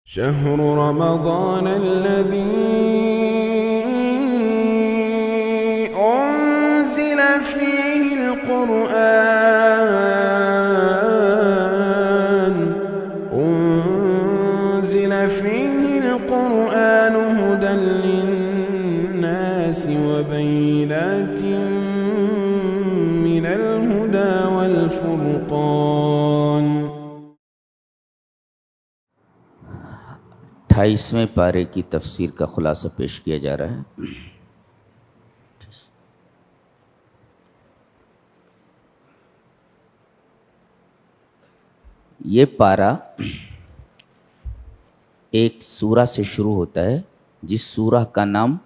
شهر رمضان الذي أنزل فيه القرآن هدى للناس وبينات من الهدى والفرقان۔ 28ویں پارے کی تفسیر کا خلاصہ پیش کیا جا رہا ہے۔ یہ پارہ ایک سورہ سے شروع ہوتا ہے جس سورہ کا نام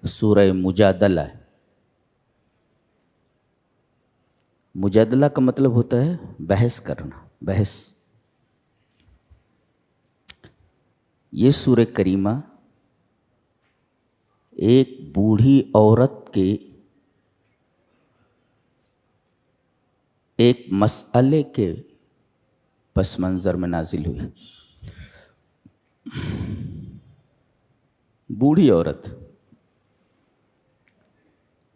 سورہ مجادلہ ہے۔ مجادلہ کا مطلب ہوتا ہے بحث کرنا، بحث۔ یہ سورہ کریمہ ایک بوڑھی عورت کے ایک مسئلے کے پس منظر میں نازل ہوئی۔ بوڑھی عورت،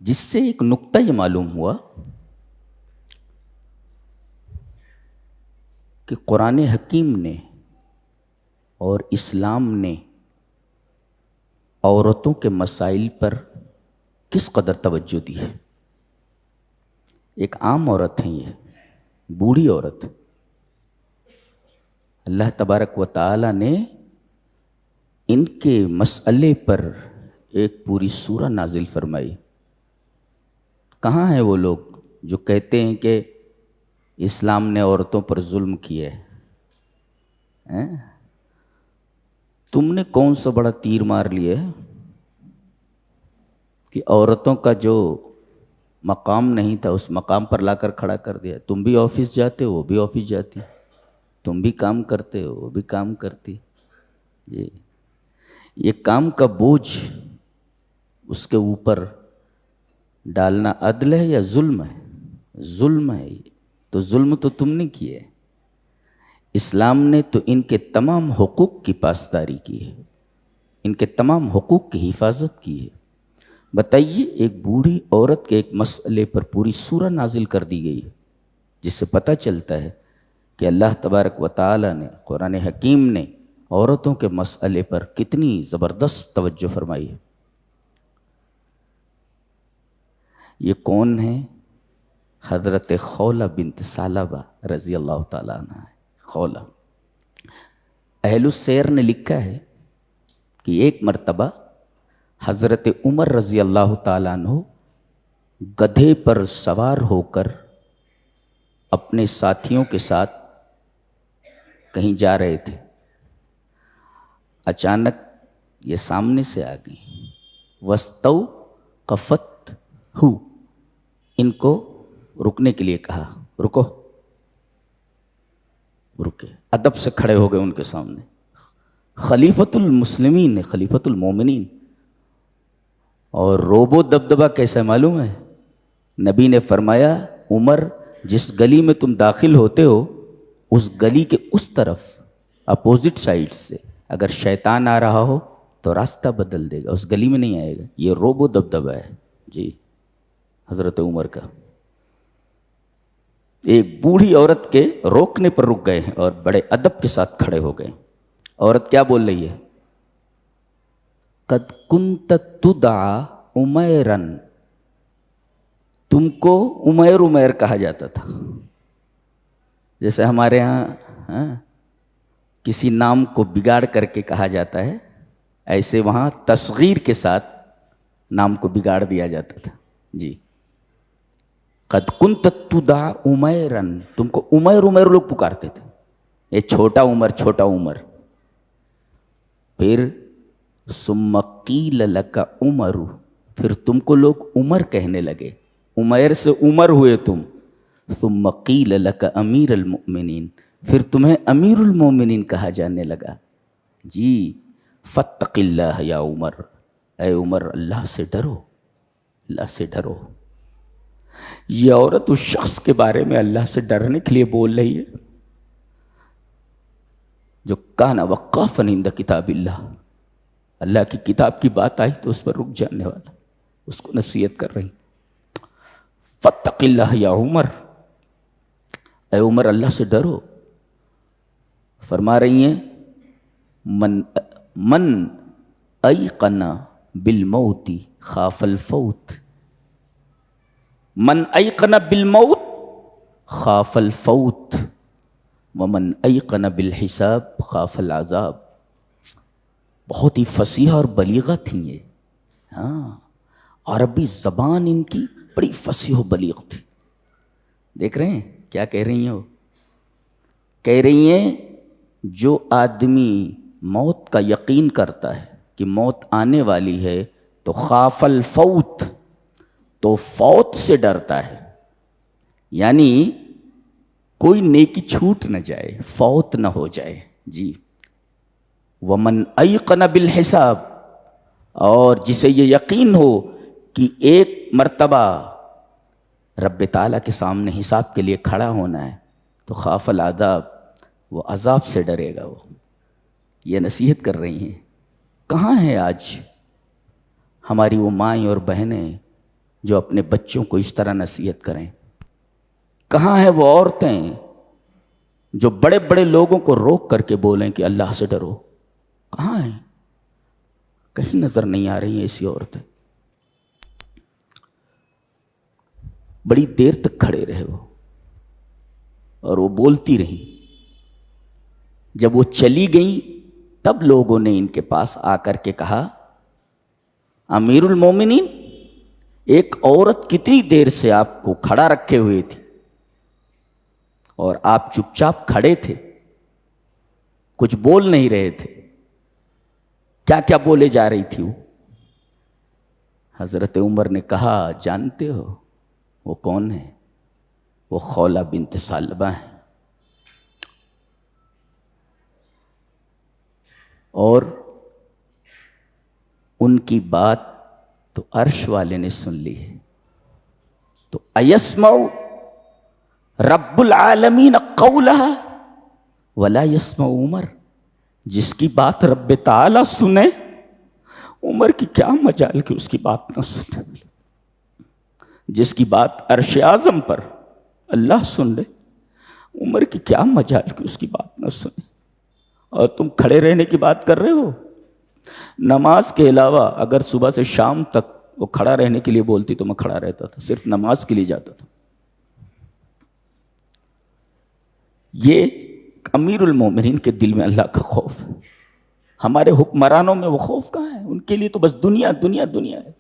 جس سے ایک نقطہ یہ معلوم ہوا کہ قرآن حکیم نے اور اسلام نے عورتوں کے مسائل پر کس قدر توجہ دی ہے۔ ایک عام عورت ہیں، یہ بوڑھی عورت، اللہ تبارک و تعالی نے ان کے مسئلے پر ایک پوری سورہ نازل فرمائی۔ کہاں ہیں وہ لوگ جو کہتے ہیں کہ اسلام نے عورتوں پر ظلم کیا ہے؟ تم نے کون سا بڑا تیر مار لیا ہے کہ عورتوں کا جو مقام نہیں تھا اس مقام پر لا کر کھڑا کر دیا۔ تم بھی آفس جاتے ہو، وہ بھی آفس جاتی، تم بھی کام کرتے ہو، وہ بھی کام کرتی۔ یہ کام کا بوجھ اس کے اوپر ڈالنا عدل ہے یا ظلم ہے؟ ظلم ہے۔ تو ظلم تو تم نے کیا ہے۔ اسلام نے تو ان کے تمام حقوق کی پاسداری کی ہے، ان کے تمام حقوق کی حفاظت کی ہے۔ بتائیے، ایک بوڑھی عورت کے ایک مسئلے پر پوری سورہ نازل کر دی گئی، جس سے پتہ چلتا ہے کہ اللہ تبارک و تعالی نے، قرآن حکیم نے عورتوں کے مسئلے پر کتنی زبردست توجہ فرمائی ہے۔ یہ کون ہے؟ حضرت خولہ بنت ثعلبہ رضی اللہ تعالیٰ عنہ ہے۔ خولہ، اہل السیر نے لکھا ہے کہ ایک مرتبہ حضرت عمر رضی اللہ تعالیٰ عنہ گدھے پر سوار ہو کر اپنے ساتھیوں کے ساتھ کہیں جا رہے تھے۔ اچانک یہ سامنے سے آ گئی۔ وَاسْتَوْقَفَتْهُ، ان کو رکنے کے لیے کہا، رکو، رکے، ادب سے کھڑے ہو گئے ان کے سامنے۔ خلیفۃ المسلمین، خلیفۃ المومنین، اور روب و دبدبہ کیسا معلوم ہے؟ نبی نے فرمایا، عمر، جس گلی میں تم داخل ہوتے ہو اس گلی کے اس طرف اپوزٹ سائڈ سے اگر شیطان آ رہا ہو تو راستہ بدل دے گا، اس گلی میں نہیں آئے گا۔ یہ روب و دبدبہ ہے جی حضرت عمر کا۔ ایک بوڑھی عورت کے روکنے پر رک گئے ہیں اور بڑے ادب کے ساتھ کھڑے ہو گئے۔ عورت کیا بول رہی ہے؟ قد کنت تدعى عمیرا، تم کو عمیر عمیر کہا جاتا تھا۔ جیسے ہمارے ہاں کسی نام کو بگاڑ کر کے کہا جاتا ہے، ایسے وہاں تصغیر کے ساتھ نام کو بگاڑ دیا جاتا تھا جی۔ قد کنت تدعى عمیرا، تم کو عمیر عمیر لوگ پکارتے تھے، یہ چھوٹا عمر، چھوٹا عمر۔ پھر ثم قیل لک عمر، پھر تم کو لوگ عمر کہنے لگے، عمیر سے عمر ہوئے تم۔ ثم قیل لک امیر المؤمنین، پھر تمہیں امیر المومنین کہا جانے لگا جی۔ فاتق اللہ یا عمر، اے عمر اللہ سے ڈرو، اللہ سے ڈرو۔ یہ عورت اس شخص کے بارے میں اللہ سے ڈرنے کے لیے بول رہی ہے جو کانا وقافن عند کتاب اللہ، اللہ کی کتاب کی بات آئی تو اس پر رک جانے والا، اس کو نصیحت کر رہی. فاتق اللہ یا عمر، اے عمر اللہ سے ڈرو. فرما رہی ہیں من ایقن بالموت خاف الفوت، من ایقن بالموت خاف الفوت ومن ایقن بالحساب خاف العذاب. بہت ہی فصیح اور بلیغہ تھیں یہ. ہاں، عربی زبان ان کی بڑی فصیح و بلیغ تھی. دیکھ رہے ہیں کیا کہہ رہی ہیں وہ؟ کہہ رہی ہیں جو آدمی موت کا یقین کرتا ہے کہ موت آنے والی ہے تو خاف الفوت، تو فوت سے ڈرتا ہے، یعنی کوئی نیکی چھوٹ نہ جائے، فوت نہ ہو جائے. جی. ومن ایقن بالحساب، اور جسے یہ یقین ہو کہ ایک مرتبہ رب تعالیٰ کے سامنے حساب کے لیے کھڑا ہونا ہے تو خاف العذاب، وہ عذاب سے ڈرے گا. وہ یہ نصیحت کر رہی ہیں. کہاں ہیں آج ہماری وہ مائیں اور بہنیں جو اپنے بچوں کو اس طرح نصیحت کریں؟ کہاں ہیں وہ عورتیں جو بڑے بڑے لوگوں کو روک کر کے بولیں کہ اللہ سے ڈرو؟ کہاں ہیں؟ کہیں نظر نہیں آ رہی ہیں ایسی عورتیں. بڑی دیر تک کھڑے رہے وہ، اور وہ بولتی رہی. جب وہ چلی گئیں تب لوگوں نے ان کے پاس آ کر کے کہا، امیر المومنین، ایک عورت کتنی دیر سے آپ کو کھڑا رکھے ہوئے تھی اور آپ چپ چاپ کھڑے تھے، کچھ بول نہیں رہے تھے. کیا کیا بولے جا رہی تھی وہ؟ حضرت عمر نے کہا، جانتے ہو وہ کون ہے؟ وہ خولہ بنت ثعلبہ ہیں. اور ان کی بات تو عرش والے نے سن لی ہے. تو ایسمع رب العالمین قولہا ولا یسمع عمر، جس کی بات رب تعالیٰ سنے، عمر کی کیا مجال کہ اس کی بات نہ سنے. جس کی بات عرش اعظم پر اللہ سن لے، عمر کی کیا مجال کہ اس کی بات نہ سنے. اور تم کھڑے رہنے کی بات کر رہے ہو. نماز کے علاوہ اگر صبح سے شام تک وہ کھڑا رہنے کے لیے بولتی تو میں کھڑا رہتا تھا، صرف نماز کے لیے جاتا تھا. یہ امیر المومنین کے دل میں اللہ کا خوف ہے. ہمارے حکمرانوں میں وہ خوف کہاں ہے؟ ان کے لیے تو بس دنیا دنیا دنیا ہے.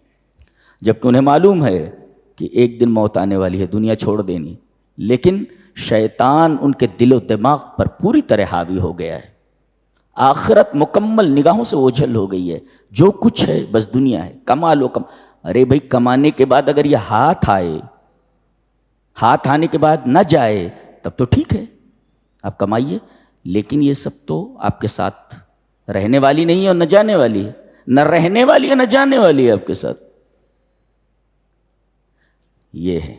جبکہ انہیں معلوم ہے کہ ایک دن موت آنے والی ہے، دنیا چھوڑ دینی. لیکن شیطان ان کے دل و دماغ پر پوری طرح حاوی ہو گیا ہے. آخرت مکمل نگاہوں سے اوجھل ہو گئی ہے. جو کچھ ہے بس دنیا ہے. کما لو ارے بھائی، کمانے کے بعد اگر یہ ہاتھ آئے، ہاتھ آنے کے بعد نہ جائے تب تو ٹھیک ہے، آپ کمائیے. لیکن یہ سب تو آپ کے ساتھ رہنے والی نہیں ہے اور نہ جانے والی ہے. نہ رہنے والی ہے نہ جانے والی ہے آپ کے ساتھ. یہ ہے.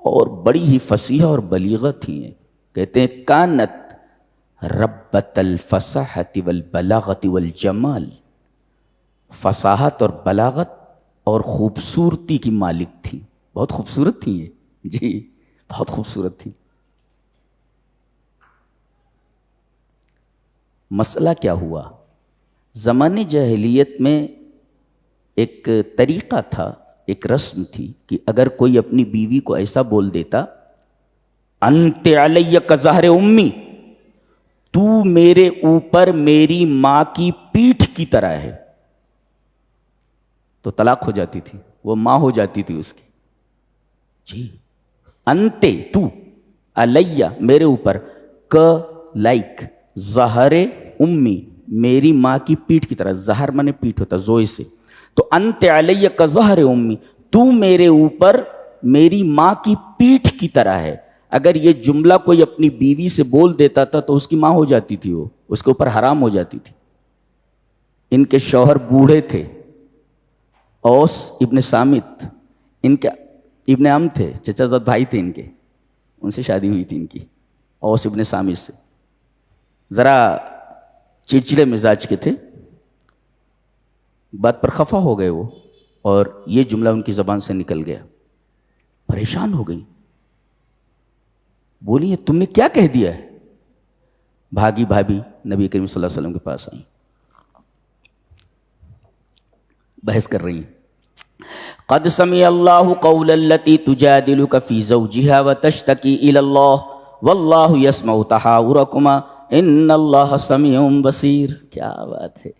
اور بڑی ہی فصیح اور بلیغت ہی ہے. کہتے ہیں کانت ربت الفصاحت والبلاغت والجمال، فصاحت اور بلاغت اور خوبصورتی کی مالک تھی. بہت خوبصورت تھی یہ. جی بہت خوبصورت تھی. مسئلہ کیا ہوا؟ زمانے جاہلیت میں ایک طریقہ تھا، ایک رسم تھی کہ اگر کوئی اپنی بیوی کو ایسا بول دیتا، انت علی کظہر امی، تو میرے اوپر میری ماں کی پیٹھ کی طرح ہے، تو طلاق ہو جاتی تھی، وہ ماں ہو جاتی تھی اس کی. جی انت، تو، علیہ میرے اوپر، لائک ظہر امی میری ماں کی پیٹھ کی طرح. ظہر مانے پیٹھ ہوتا زوئے سے. تو انت علیہ کظہر امی، تو میرے اوپر میری ماں کی پیٹھ کی طرح ہے. اگر یہ جملہ کوئی اپنی بیوی سے بول دیتا تھا تو اس کی ماں ہو جاتی تھی، وہ اس کے اوپر حرام ہو جاتی تھی. ان کے شوہر بوڑھے تھے، اوس ابن سامت ان کے ابن عم تھے، چچا زاد بھائی تھے ان کے، ان سے شادی ہوئی تھی ان کی، اوس ابن سامت سے. ذرا چڑچڑے مزاج کے تھے، بات پر خفا ہو گئے وہ، اور یہ جملہ ان کی زبان سے نکل گیا. پریشان ہو گئی، بولی تم نے کیا کہہ دیا ہے؟ بھاگی بھابی نبی کریم صلی اللہ علیہ وسلم کے پاس آئیں، بحث کر رہی ہیں. قد سمع اللہ قول التی تجادلک فی زوجها وتشتکی الی اللہ واللہ یسمع تحاورکما ان اللہ سمیع بصیر. کیا بات ہے!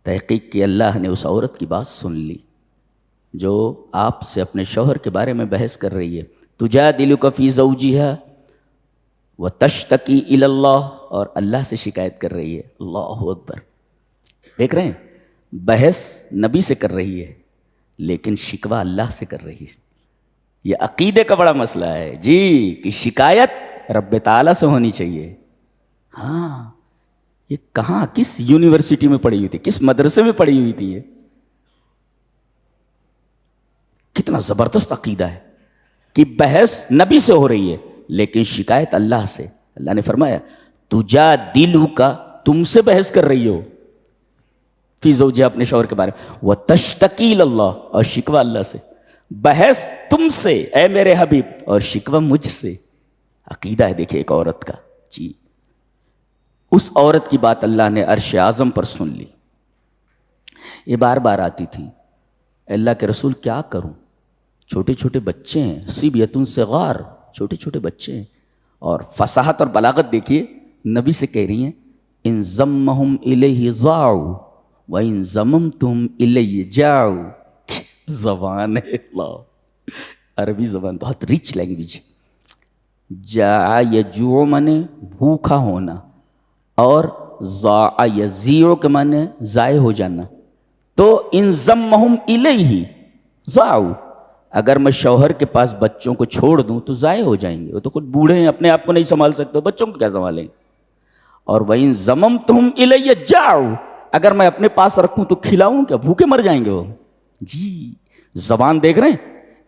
تحقیق کہ اللہ نے اس عورت کی بات سن لی جو آپ سے اپنے شوہر کے بارے میں بحث کر رہی ہے. تجادلک فی زوجها وتشتکی الی اللہ، اور اللہ سے شکایت کر رہی ہے. اللہ اکبر! دیکھ رہے ہیں، بحث نبی سے کر رہی ہے لیکن شکوہ اللہ سے کر رہی ہے. یہ عقیدے کا بڑا مسئلہ ہے جی، کہ شکایت رب تعالیٰ سے ہونی چاہیے. ہاں، یہ کہاں، کس یونیورسٹی میں پڑھی ہوئی تھی، کس مدرسے میں پڑھی ہوئی تھی؟ یہ کتنا زبردست عقیدہ ہے کہ بحث نبی سے ہو رہی ہے لیکن شکایت اللہ سے. اللہ نے فرمایا تجادلک، تم سے بحث کر رہی ہو فی زوجہا، اپنے شوہر کے بارے میں، وتشتکی الی اللہ، اور شکوہ اللہ سے. بحث تم سے اے میرے حبیب اور شکوہ مجھ سے. عقیدہ ہے دیکھیں ایک عورت کا جی. اس عورت کی بات اللہ نے عرش اعظم پر سن لی. یہ بار بار آتی تھی، اللہ کے رسول کیا کروں، چھوٹے چھوٹے بچے ہیں، صبیۃ صغار، چھوٹے چھوٹے بچے ہیں. اور فصاحت اور بلاغت دیکھیے، نبی سے کہہ رہی ہیں ان ضمہم الیہ ضاعوا وَإِن ضَمَمْتُمْ إِلَيَّ جَاؤُوا. زبان ہے اللہ، عربی زبان بہت ریچ لینگویج ہے. جاء یجوع مانے بھوکا ہونا، اور ضاع یزیع کے مانے ضائع ہو جانا. تو ان ضمہم الیہ ضاعوا، اگر میں شوہر کے پاس بچوں کو چھوڑ دوں تو ضائع ہو جائیں گے، وہ تو خود بوڑھے ہیں، اپنے آپ کو نہیں سنبھال سکتے، بچوں کو کیا سنبھالیں گے. اور وَإِن ضَمَمْتُهُمْ إِلَيَّ جَاعُوا، اگر میں اپنے پاس رکھوں تو کھلاؤں کیا، بھوکے مر جائیں گے وہ. جی زبان دیکھ رہے ہیں،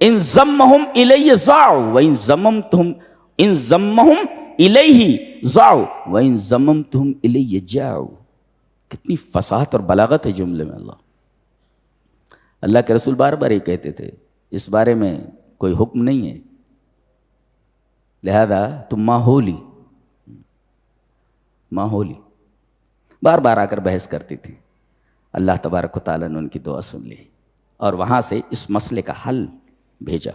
ان ضمہم الیہ ضاعوا وان ضممتہم، ان ضمہم الیہ ضاعوا وان ضممتہم الیہ جاعوا. کتنی فصاحت اور بلاغت ہے جملے میں. اللہ کے رسول بار بار یہ کہتے تھے اس بارے میں کوئی حکم نہیں ہے، لہذا تم ماحولی بار بار آ کر بحث کرتی تھی. اللہ تبارک و تعالیٰ نے ان کی دعا سن لی اور وہاں سے اس مسئلے کا حل بھیجا.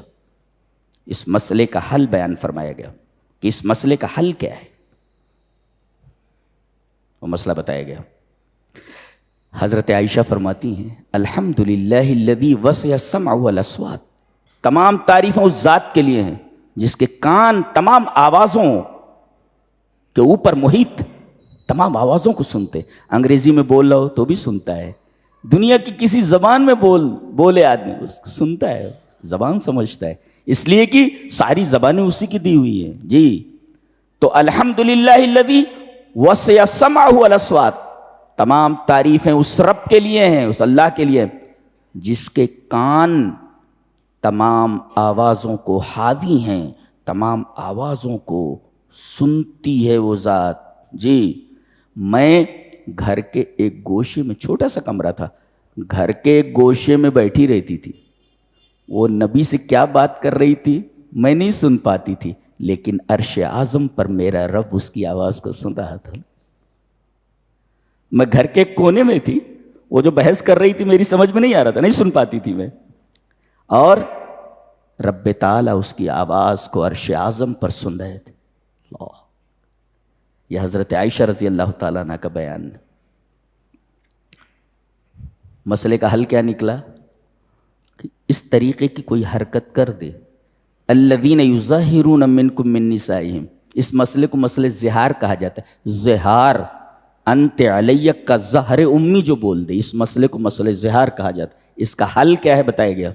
اس مسئلے کا حل بیان فرمایا گیا کہ اس مسئلے کا حل کیا ہے. وہ مسئلہ بتایا گیا. حضرت عائشہ فرماتی ہیں الحمدللہ الذی وسع السمع والاصوات، تمام تعریفیں اس ذات کے لیے ہیں جس کے کان تمام آوازوں کے اوپر محیط، تمام آوازوں کو سنتے. انگریزی میں بول رہا ہو تو بھی سنتا ہے، دنیا کی کسی زبان میں بولے آدمی اس کو سنتا ہے، زبان سمجھتا ہے، اس لیے کہ ساری زبانیں اسی کی دی ہوئی ہیں جی. تو الحمدللہ الذی وسع السمع والاصوات، تمام تعریفیں اس رب کے لیے ہیں، اس اللہ کے لیے جس کے کان تمام آوازوں کو حاوی ہیں، تمام آوازوں کو سنتی ہے وہ ذات جی. میں گھر کے ایک گوشے میں، چھوٹا سا کمرہ تھا، گھر کے ایک گوشے میں بیٹھی رہتی تھی. وہ نبی سے کیا بات کر رہی تھی میں نہیں سن پاتی تھی، لیکن عرش اعظم پر میرا رب اس کی آواز کو سن رہا تھا. میں گھر کے ایک کونے میں تھی، وہ جو بحث کر رہی تھی میری سمجھ میں نہیں آ رہا تھا، نہیں سن پاتی تھی میں، اور رب تعالیٰ اس کی آواز کو عرش اعظم پر سن رہے تھے. اللہ، یہ حضرت عائشہ رضی اللہ تعالیٰ عنہ کا بیان. مسئلے کا حل کیا نکلا کہ اس طریقے کی کوئی حرکت کر دے. الذین یظاہرون منکم من نسائہم، اس مسئلے کو مسئلہ زہار کہا جاتا ہے. زہار، انت علیہ کا زہر امی جو بول دے، اس مسئلے کو مسئلہ زہار کہا جاتا ہے. اس کا حل کیا ہے بتایا گیا.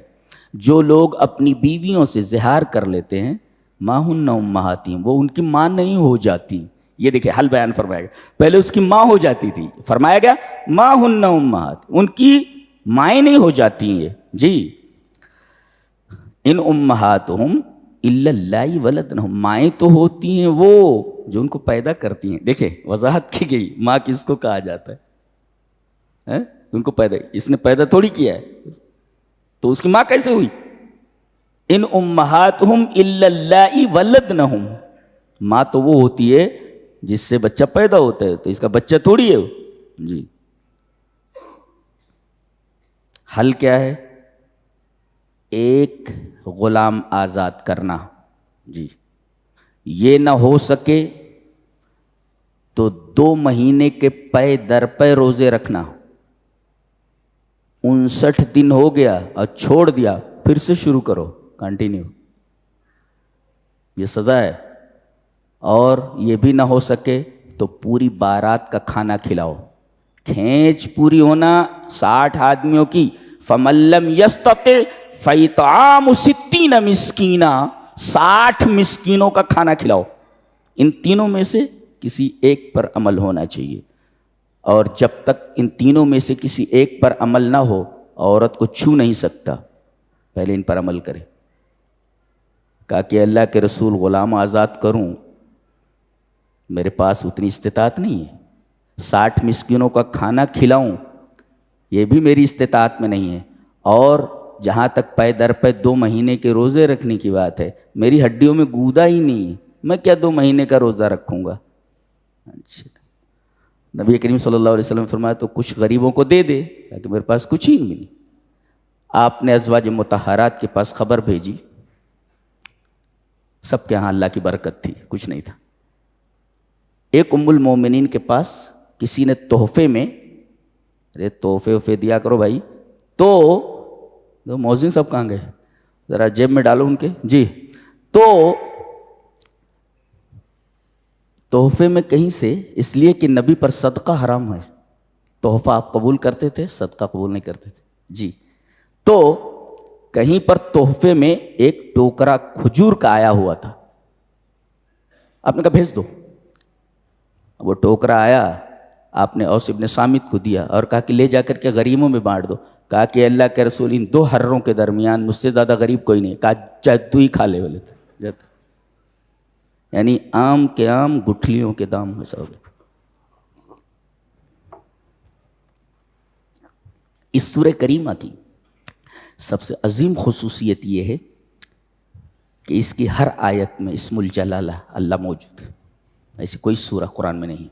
جو لوگ اپنی بیویوں سے زہار کر لیتے ہیں، ما ہن امہاتہم، وہ ان کی ماں نہیں ہو جاتی. یہ دیکھیں حل بیان فرمایا گیا. پہلے اس کی ماں ہو جاتی تھی، فرمایا گیا ما ہن امہات، ان کی مائیں نہیں ہو جاتی ہیں جی. ان امہاتہم الا اللائی ولدنہ، مائیں تو ہوتی ہیں وہ جو ان کو پیدا کرتی ہیں. دیکھیں وضاحت کی گئی، ماں کس کو کہا جاتا ہے؟ ان کو پیدا، اس نے پیدا تھوڑی کیا ہے، تو اس کی ماں کیسے ہوئی؟ ان امہاتہم الا اللائی ولدنہم، ماں تو وہ ہوتی ہے جس سے بچہ پیدا ہوتا ہے، تو اس کا بچہ تھوڑی ہے وہ. جی حل کیا ہے؟ ایک غلام آزاد کرنا. جی یہ نہ ہو سکے تو 2 مہینے کے پے در پے روزے رکھنا. 59 دن ہو گیا اور چھوڑ دیا، پھر سے شروع کرو، کنٹینیو. یہ سزا ہے. اور یہ بھی نہ ہو سکے تو پوری بارات کا کھانا کھلاؤ. کھینچ پوری ہونا 60 آدمیوں کی. فَمَن لَّمْ يَسْتَطِعْ فَإِطْعَامُ 60 مسکینا، 60 مسکینوں کا کھانا کھلاؤ. ان تینوں میں سے کسی ایک پر عمل ہونا چاہیے، اور جب تک ان تینوں میں سے کسی ایک پر عمل نہ ہو عورت کو چھو نہیں سکتا، پہلے ان پر عمل کرے. کہا کہ اللہ کے رسول غلام آزاد کروں، میرے پاس اتنی استطاعت نہیں ہے. 60 مسکینوں کا کھانا کھلاؤں، یہ بھی میری استطاعت میں نہیں ہے. اور جہاں تک پے در پے 2 مہینے کے روزے رکھنے کی بات ہے، میری ہڈیوں میں گودا ہی نہیں ہے، میں کیا 2 مہینے کا روزہ رکھوں گا؟ اچھا نبی کریم صلی اللہ علیہ وسلم فرمایا تو کچھ غریبوں کو دے دے، تاکہ میرے پاس کچھ ہی نہیں. آپ نے ازواج مطہرات کے پاس خبر بھیجی، سب کے ہاں اللہ کی برکت تھی، کچھ نہیں تھا. ایک ام المومنین کے پاس کسی نے تحفے میں، ارے تحفے دیا کرو بھائی، تو مؤذن صاحب کہاں گئے؟ ذرا جیب میں ڈالو ان کے. جی تو تحفے میں کہیں سے، اس لیے کہ نبی پر صدقہ حرام ہے. تحفہ آپ قبول کرتے تھے، صدقہ قبول نہیں کرتے تھے. جی تو کہیں پر تحفے میں ایک ٹوکرا کھجور کا آیا ہوا تھا. آپ نے کہا بھیج دو. وہ ٹوکرا آیا، آپ نے اوس ابن صامت کو دیا اور کہا کہ لے جا کر کے غریبوں میں بانٹ دو. کہا کہ اللہ کے رسول ان 2 حروں کے درمیان مجھ سے زیادہ غریب کوئی نہیں. کہا چاہے تو ہی کھا لے. بولے تھے یعنی آم کے آم گٹھلیوں کے دام میں سو. اس سورہ کریمہ کی سب سے عظیم خصوصیت یہ ہے کہ اس کی ہر آیت میں اسم الجلالہ اللہ موجود ہے. ایسی کوئی سورہ قرآن میں نہیں.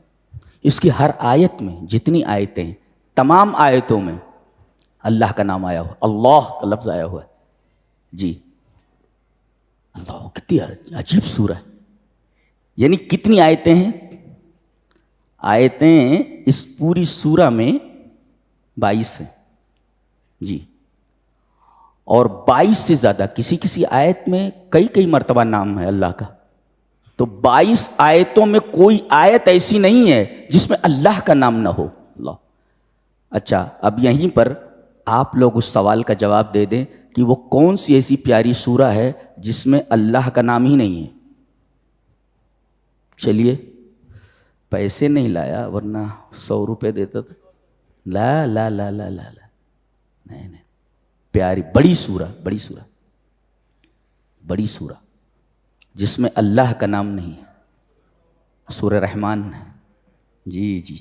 اس کی ہر آیت میں، جتنی آیتیں ہیں، تمام آیتوں میں اللہ کا نام آیا ہوا، اللہ کا لفظ آیا ہوا ہے. جی اللہ، کتنی عجیب سورہ ہے. یعنی کتنی آیتیں ہیں؟ آیتیں اس پوری سورہ میں 22 ہیں. جی اور 22 سے زیادہ، کسی آیت میں کئی مرتبہ نام ہے اللہ کا. تو 22 آیتوں میں کوئی آیت ایسی نہیں ہے جس میں اللہ کا نام نہ ہو. اللہ. اچھا اب یہیں پر آپ لوگ اس سوال کا جواب دے دیں کہ وہ کون سی ایسی پیاری سورہ ہے جس میں اللہ کا نام ہی نہیں ہے؟ چلیے، پیسے نہیں لایا ورنہ 100 روپے دیتا تھا. لا لا لا لا لا لا نہیں، پیاری بڑی سورہ جس میں اللہ کا نام نہیں ہے، سورہ رحمان ہے. جی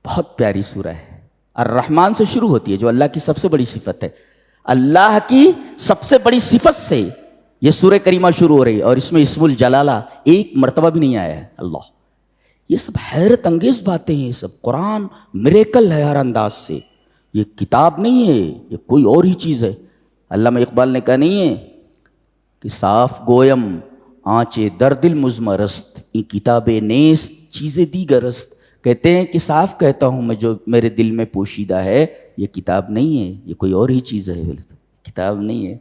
بہت پیاری سورہ ہے. الرحمن سے شروع ہوتی ہے جو اللہ کی سب سے بڑی صفت ہے. اللہ کی سب سے بڑی صفت سے یہ سورہ کریمہ شروع ہو رہی ہے، اور اس میں اسم الجلالہ ایک مرتبہ بھی نہیں آیا ہے. اللہ، یہ سب حیرت انگیز باتیں ہیں. یہ سب قرآن میریکل ہے ہر انداز سے. یہ کتاب نہیں ہے، یہ کوئی اور ہی چیز ہے. علامہ اقبال نے کہا نہیں ہے کہ صاف گویم آنچے در دل مزمرست، یہ کتاب نیست چیزیں دیگرست. کہتے ہیں کہ صاف کہتا ہوں میں، جو میرے دل میں پوشیدہ ہے یہ کتاب نہیں ہے، یہ کوئی اور ہی چیز ہے. کتاب نہیں ہے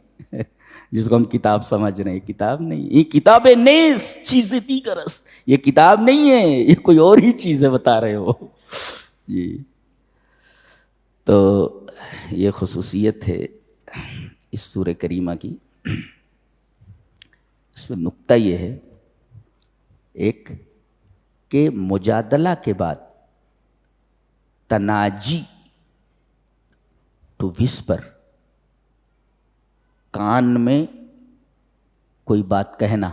جس کو ہم کتاب سمجھ رہے ہیں، کتاب نہیں، یہ کتاب نیست چیزیں دیگرست، یہ کتاب نہیں ہے، یہ کوئی اور ہی چیز ہے، بتا رہے ہو. جی تو یہ خصوصیت ہے اس سورہ کریمہ کی. اس میں نکتہ یہ ہے ایک کہ مجادلہ کے بعد تناجی ٹو وسپر، کان میں کوئی بات کہنا.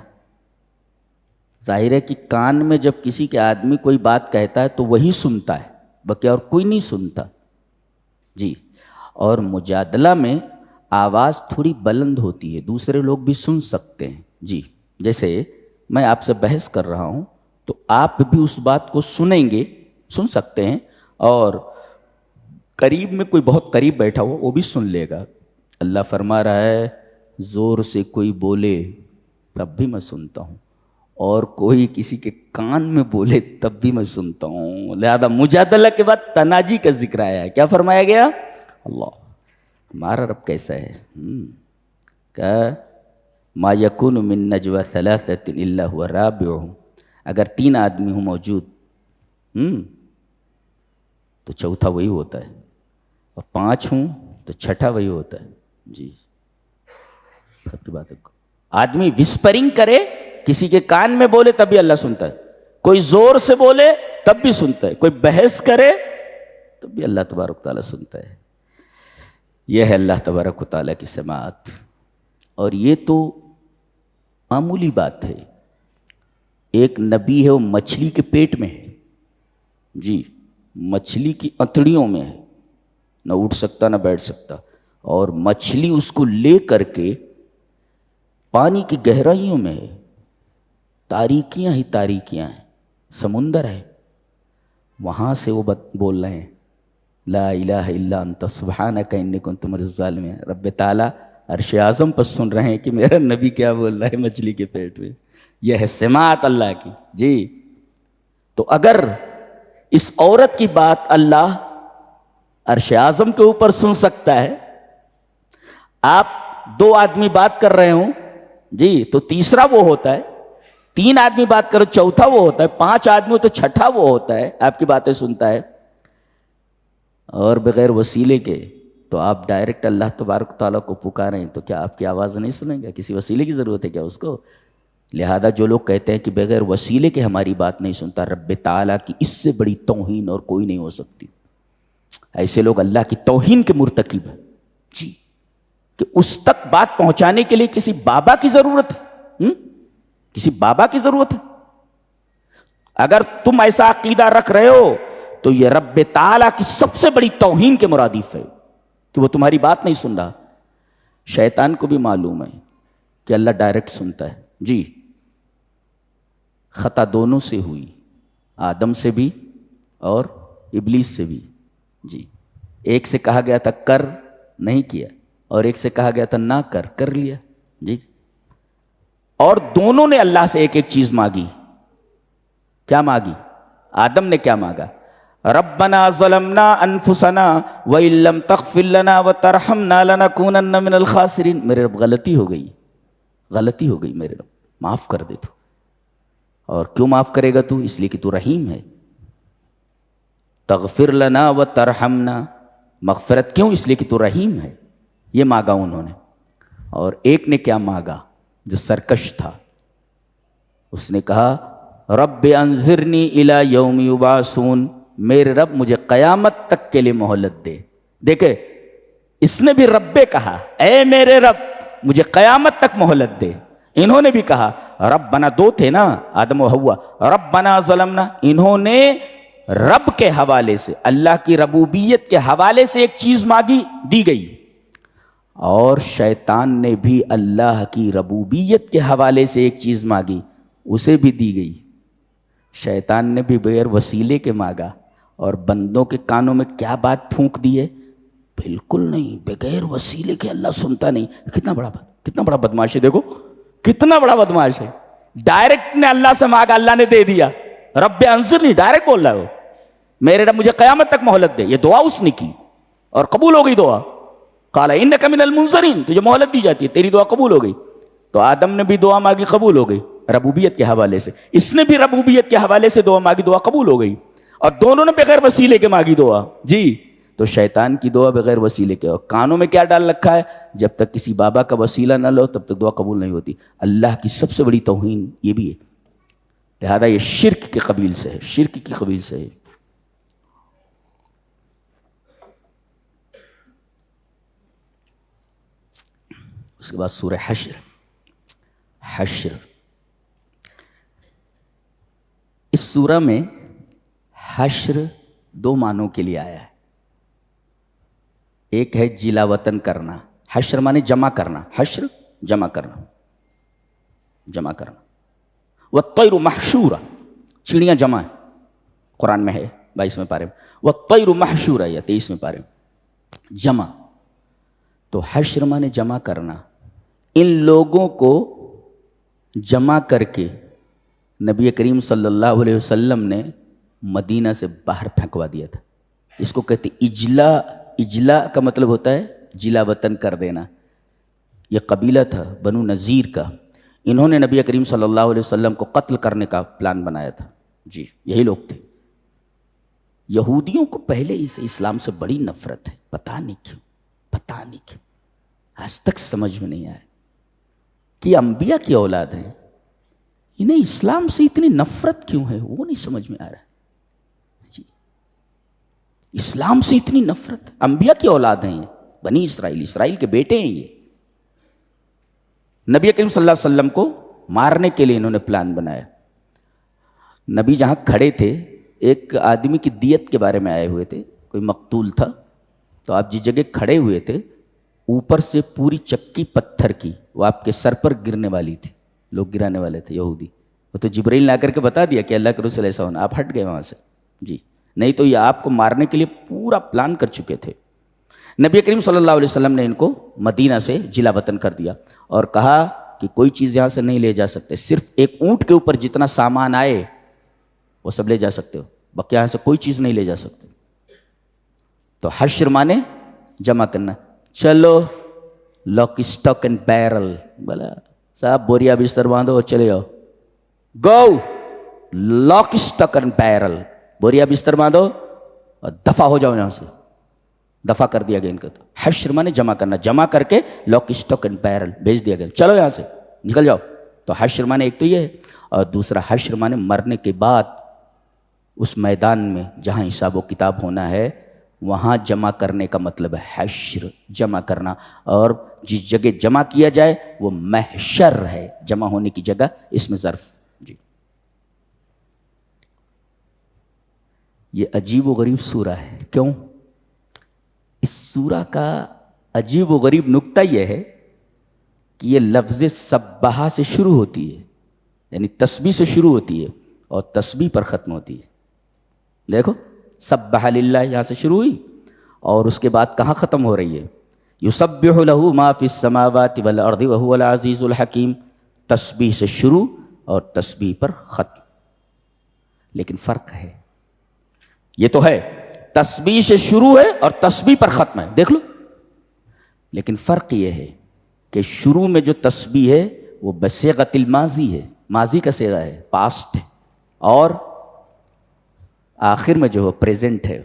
ظاہر ہے کہ کان میں جب کسی کے آدمی کوئی بات کہتا ہے تو وہی سنتا ہے، باقی اور کوئی نہیں سنتا. جی. اور مجادلہ میں آواز تھوڑی بلند ہوتی ہے، دوسرے لوگ بھی سن سکتے ہیں. جی. جیسے میں آپ سے بحث کر رہا ہوں تو آپ بھی اس بات کو سنیں گے، سن سکتے ہیں، اور قریب میں کوئی بہت قریب بیٹھا ہو وہ بھی سن لے گا. اللہ فرما رہا ہے زور سے کوئی بولے تب بھی میں سنتا ہوں، اور کوئی کسی کے کان میں بولے تب بھی میں سنتا ہوں. لہذا مجادلہ کے بعد تناجی کا ذکر آیا ہے. کیا فرمایا گیا؟ اللہ ہمارا رب کیسا ہے. کہ ما یکون من نجوى ثلاثة الا هو رابعهم، اگر 3 آدمی ہوں موجود تو چوتھا وہی ہوتا ہے، اور 5 ہوں تو چھٹا وہی ہوتا ہے. جی. سب کی بات ہے. آدمی وسپرنگ کرے، کسی کے کان میں بولے تب بھی اللہ سنتا ہے، کوئی زور سے بولے تب بھی سنتا ہے، کوئی بحث کرے تب بھی اللہ تبارک تعالیٰ سنتا ہے. یہ ہے اللہ تبارک و تعالیٰ کی سماعت. اور یہ تو معمولی بات ہے. ایک نبی ہے وہ مچھلی کے پیٹ میں ہے. جی. مچھلی کی اتڑیوں میں ہے، نہ اٹھ سکتا نہ بیٹھ سکتا، اور مچھلی اس کو لے کر کے پانی کی گہرائیوں میں ہے. تاریکیاں ہی تاریکیاں ہیں، سمندر ہے، وہاں سے وہ بول رہے ہیں لا الہ الا انت سبحانک انی کنت من الظالمین. رب تعالیٰ عرش اعظم پر سن رہے ہیں کہ میرا نبی کیا بول رہا ہے مچھلی کے پیٹ میں. یہ ہے سماعت اللہ کی. جی. تو اگر اس عورت کی بات اللہ عرش اعظم کے اوپر سن سکتا ہے، آپ 2 آدمی بات کر رہے ہوں جی تو تیسرا وہ ہوتا ہے، 3 آدمی بات کرو چوتھا وہ ہوتا ہے، 5 آدمی ہو تو چھٹا وہ ہوتا ہے، آپ کی باتیں سنتا ہے. اور بغیر وسیلے کے تو آپ ڈائریکٹ اللہ تبارک تعالیٰ کو پکاریں تو کیا آپ کی آواز نہیں سنیں گا؟ کسی وسیلے کی ضرورت ہے کیا اس کو؟ لہذا جو لوگ کہتے ہیں کہ بغیر وسیلے کے ہماری بات نہیں سنتا، رب تعالیٰ کی اس سے بڑی توہین اور کوئی نہیں ہو سکتی. ایسے لوگ اللہ کی توہین کے مرتکب ہیں. جی. کہ اس تک بات پہنچانے کے لیے کسی بابا کی ضرورت ہے، کسی بابا کی ضرورت ہے. اگر تم ایسا عقیدہ رکھ رہے ہو تو یہ رب تعالیٰ کی سب سے بڑی توہین کے مرادف ہے کہ وہ تمہاری بات نہیں سن رہا. شیطان کو بھی معلوم ہے کہ اللہ ڈائریکٹ سنتا ہے. جی. خطا دونوں سے ہوئی، آدم سے بھی اور ابلیس سے بھی. جی. ایک سے کہا گیا تھا کر، نہیں کیا، اور ایک سے کہا گیا تھا نہ کر، کر لیا. جی. اور دونوں نے اللہ سے ایک ایک چیز مانگی. کیا مانگی؟ آدم نے کیا مانگا؟ ربنا ظلمنا انفسنا وان لم تغفر لنا وترحمنا لنکونن من الخاسرین. میرے رب غلطی ہو گئی میرے رب، معاف کر دے تو. اور کیوں معاف کرے گا تو؟ اس لیے کہ تو رحیم ہے. تغفر لنا وترحمنا، مغفرت کیوں؟ اس لیے کہ تو رحیم ہے. یہ مانگا انہوں نے. اور ایک نے کیا مانگا جو سرکش تھا؟ اس نے کہا رب انظرنی الی یوم یبعثون، میرے رب مجھے قیامت تک کے لیے مہلت دے. دیکھے اس نے بھی رب کہا، اے میرے رب مجھے قیامت تک مہلت دے. انہوں نے بھی کہا ربنا، 2 تھے نا آدم و حوا، ربنا ظلمنا. انہوں نے رب کے حوالے سے، اللہ کی ربوبیت کے حوالے سے ایک چیز مانگی، دی گئی. اور شیطان نے بھی اللہ کی ربوبیت کے حوالے سے ایک چیز مانگی، اسے بھی دی گئی. شیطان نے بھی بغیر وسیلے کے مانگا، اور بندوں کے کانوں میں کیا بات پھونک دی ہے؟ بالکل نہیں، بغیر وسیلے کے اللہ سنتا نہیں. کتنا بڑا بدماش ہے. دیکھو کتنا بڑا بدماش ہے. ڈائریکٹ نے اللہ سے مانگا، اللہ نے دے دیا. رب انظرنی ڈائریکٹ بول رہا ہے وہ، میرے رب مجھے قیامت تک مہلت دے. یہ دعا اس نے کی اور قبول ہو گئی دعا. قال انک من المنظرین، تجھے مہلت دی جاتی ہے، تیری دعا قبول ہو گئی. تو آدم نے بھی دعا مانگی، قبول ہو گئی ربوبیت کے حوالے سے. اس نے بھی ربوبیت کے حوالے سے دعا مانگی، دعا قبول ہو گئی. اور دونوں نے بغیر وسیلے کے مانگی دعا. جی. تو شیطان کی دعا بغیر وسیلے کے. اور کانوں میں کیا ڈال رکھا ہے؟ جب تک کسی بابا کا وسیلہ نہ لو تب تک دعا قبول نہیں ہوتی. اللہ کی سب سے بڑی توہین یہ بھی ہے. لہذا یہ شرک کے قبیل سے ہے، شرک کی قبیل سے ہے. اس کے بعد سورہ حشر. حشر. اس سورہ میں حشر دو معنوں کے لیے آیا ہے. ایک ہے جلا وطن کرنا. حشر مانے جمع کرنا. حشر جمع کرنا، جمع کرنا. والطیر محشورہ، چڑیاں جمع ہے، قرآن میں ہے 22ویں پارے میں. والطیر محشورہ یا 23ویں پارے میں جمع. تو حشر مانے جمع کرنا. ان لوگوں کو جمع کر کے نبی کریم صلی اللہ علیہ وسلم نے مدینہ سے باہر پھینکوا دیا تھا. اس کو کہتے اجلا. اجلا کا مطلب ہوتا ہے جلا وطن کر دینا. یہ قبیلہ تھا بنو نذیر کا. انہوں نے نبی کریم صلی اللہ علیہ وسلم کو قتل کرنے کا پلان بنایا تھا. جی یہی لوگ تھے. یہودیوں کو پہلے ہی سے اسلام سے بڑی نفرت ہے، پتہ نہیں کیوں، پتہ نہیں کیوں. آج تک سمجھ میں نہیں آیا کہ انبیاء کی اولاد ہیں، انہیں اسلام سے اتنی نفرت کیوں ہے، وہ نہیں سمجھ میں آ رہا. جی اسلام سے اتنی نفرت، انبیاء کی اولاد ہیں یہ، بنی اسرائیل، اسرائیل کے بیٹے ہیں یہ. نبی کریم صلی اللہ علیہ وسلم کو مارنے کے لیے انہوں نے پلان بنایا. نبی جہاں کھڑے تھے ایک آدمی کی دیت کے بارے میں آئے ہوئے تھے، کوئی مقتول تھا. تو آپ جس جگہ کھڑے ہوئے تھے اوپر سے پوری چکی پتھر کی وہ آپ کے سر پر گرنے والی تھی. لوگ گرانے والے تھے یہودی. وہ تو جبرائیل نے آ کر کے بتا دیا کہ اللہ کے رسول ایسا ہونا، آپ ہٹ گئے وہاں سے. جی نہیں تو یہ آپ کو مارنے کے لیے پورا پلان کر چکے تھے. نبی کریم صلی اللہ علیہ وسلم نے ان کو مدینہ سے جلا وطن کر دیا اور کہا کہ کوئی چیز یہاں سے نہیں لے جا سکتے، صرف ایک اونٹ کے اوپر جتنا سامان آئے وہ سب لے جا سکتے ہو، باقی یہاں سے کوئی چیز نہیں لے جا سکتے. تو حشر مانے جمع کرنا. چلو لاک اسٹاک اینڈ بیرل، بولا صاحب بوریا بستر باندھو اور چلے جاؤ. گو لاک اسٹاک اینڈ بیرل، بوریا بستر باندھو اور دفع ہو جاؤ یہاں سے. دفع کر دیا گیا ان کا. تو حشر مانے جمع کرنا، جمع کر کے لاک اسٹاک اینڈ بیرل بھیج دیا گیا، چلو یہاں سے نکل جاؤ. تو حشر مانے ایک تو یہ ہے، اور دوسرا حشر مانے مرنے کے بعد اس میدان میں جہاں حساب و کتاب ہونا ہے وہاں جمع کرنے کا مطلب ہے حشر، جمع کرنا. اور جس جگہ جمع کیا جائے وہ محشر ہے، جمع ہونے کی جگہ، اس میں ظرف. جی یہ عجیب و غریب سورہ ہے. کیوں؟ اس سورہ کا عجیب و غریب نکتہ یہ ہے کہ یہ لفظ سبحہ سے شروع ہوتی ہے، یعنی تسبیح سے شروع ہوتی ہے اور تسبیح پر ختم ہوتی ہے. دیکھو سبح للہ یہاں سے شروع ہوئی اور اس کے بعد کہاں ختم ہو رہی ہے؟ یسبح لہ ما فی السماوات والارض وہو العزیز الحکیم. تسبیح سے شروع اور تسبیح پر ختم. لیکن فرق ہے، یہ تو ہے تسبیح سے شروع ہے اور تسبیح پر ختم ہے، دیکھ لو. لیکن فرق یہ ہے کہ شروع میں جو تسبیح ہے وہ بصیغۃ الماضی ہے، ماضی کا صیغہ ہے، پاسٹ ہے، اور آخر میں جو ہے پریزنٹ ہے،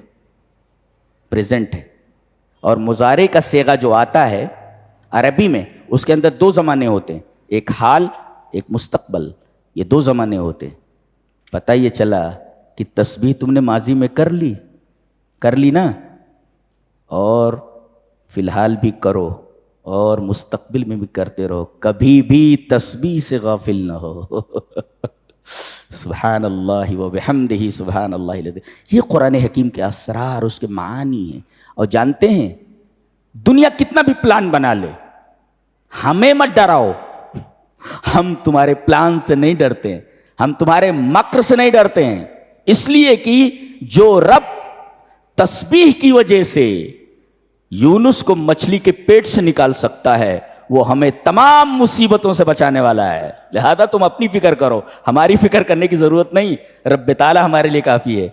پریزنٹ ہے. اور مضارع کا صیغہ جو آتا ہے عربی میں اس کے اندر دو زمانے ہوتے ہیں، ایک حال ایک مستقبل. یہ دو زمانے ہوتے ہیں. پتہ یہ چلا کہ تسبیح تم نے ماضی میں کر لی نا، اور فی الحال بھی کرو اور مستقبل میں بھی کرتے رہو، کبھی بھی تسبیح سے غافل نہ ہو. سبحان اللہ و بحمدہ سبحان اللہ العظیم. یہ قرآن حکیم کے اسرار، اس کے معانی ہیں. اور جانتے ہیں دنیا کتنا بھی پلان بنا لے، ہمیں مت ڈراؤ. ہم تمہارے پلان سے نہیں ڈرتے ہیں، ہم تمہارے مکر سے نہیں ڈرتے ہیں. اس لیے کہ جو رب تسبیح کی وجہ سے یونس کو مچھلی کے پیٹ سے نکال سکتا ہے وہ ہمیں تمام مصیبتوں سے بچانے والا ہے. لہذا تم اپنی فکر کرو، ہماری فکر کرنے کی ضرورت نہیں. رب تعالیٰ ہمارے لیے کافی ہے.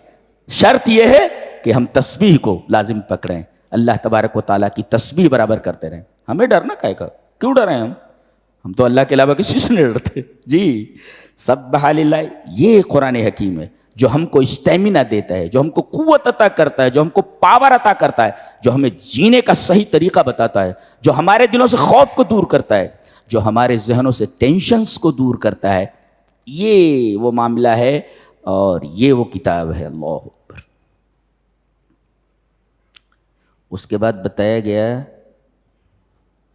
شرط یہ ہے کہ ہم تسبیح کو لازم پکڑیں، اللہ تبارک و تعالیٰ کی تسبیح برابر کرتے رہیں. ہمیں ڈرنا کائے کا؟ کیوں ڈریں ہم تو اللہ کے علاوہ کسی سے نہیں ڈرتے. جی سبح للہ، یہ قرآن حکیم ہے جو ہم کو اسٹیمنا دیتا ہے، جو ہم کو قوت عطا کرتا ہے، جو ہم کو پاور عطا کرتا ہے، جو ہمیں جینے کا صحیح طریقہ بتاتا ہے، جو ہمارے دلوں سے خوف کو دور کرتا ہے، جو ہمارے ذہنوں سے ٹینشنز کو دور کرتا ہے. یہ وہ معاملہ ہے اور یہ وہ کتاب ہے. اللہ اکبر. اس کے بعد بتایا گیا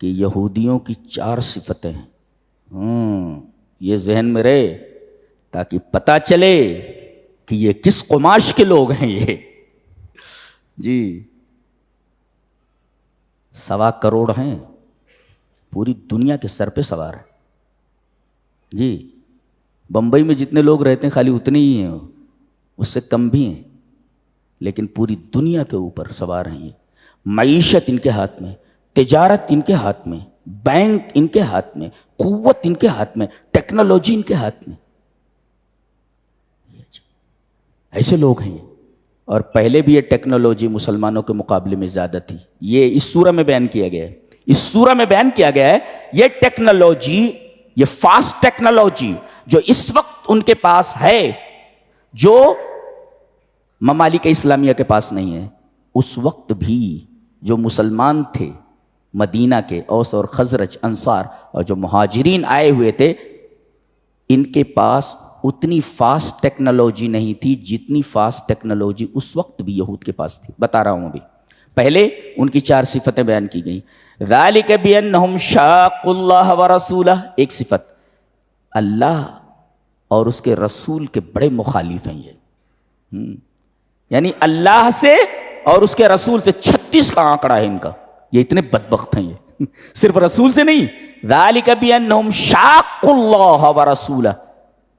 کہ یہودیوں کی 4 صفتیں ہیں. یہ ذہن میں رہے تاکہ پتہ چلے کہ یہ کس قماش کے لوگ ہیں یہ. جی 1.25 کروڑ ہیں، پوری دنیا کے سر پہ سوار ہیں. جی بمبئی میں جتنے لوگ رہتے ہیں خالی اتنے ہی ہیں، اس سے کم بھی ہیں، لیکن پوری دنیا کے اوپر سوار ہیں. یہ معیشت ان کے ہاتھ میں، تجارت ان کے ہاتھ میں، بینک ان کے ہاتھ میں، قوت ان کے ہاتھ میں، ٹیکنالوجی ان کے ہاتھ میں. ایسے لوگ ہیں. اور پہلے بھی یہ ٹیکنالوجی مسلمانوں کے مقابلے میں زیادہ تھی. یہ اس سورہ میں بیان کیا گیا ہے، اس سورہ میں بیان کیا گیا ہے یہ ٹیکنالوجی، یہ فاسٹ ٹیکنالوجی جو اس وقت ان کے پاس ہے، جو ممالک اسلامیہ کے پاس نہیں ہے. اس وقت بھی جو مسلمان تھے مدینہ کے، اوس اور خزرج، انصار، اور جو مہاجرین آئے ہوئے تھے، ان کے پاس اتنی فاسٹ ٹیکنالوجی نہیں تھی جتنی فاسٹ ٹیکنالوجی اس وقت بھی یہود کے پاس تھی. بتا رہا ہوں ابھی. پہلے ان کی 4 صفتیں بیان کی گئیں. ذالک بانہم شاقوا اللہ ورسولہ، ایک صفت، اللہ اور اس کے رسول کے بڑے مخالف ہیں یہ. یعنی اللہ سے اور اس کے رسول سے 36 کا آنکڑا ہے ان کا. یہ اتنے بدبخت ہیں یہ، صرف رسول سے نہیں. ذالک بانہم شاقوا اللہ ورسولہ،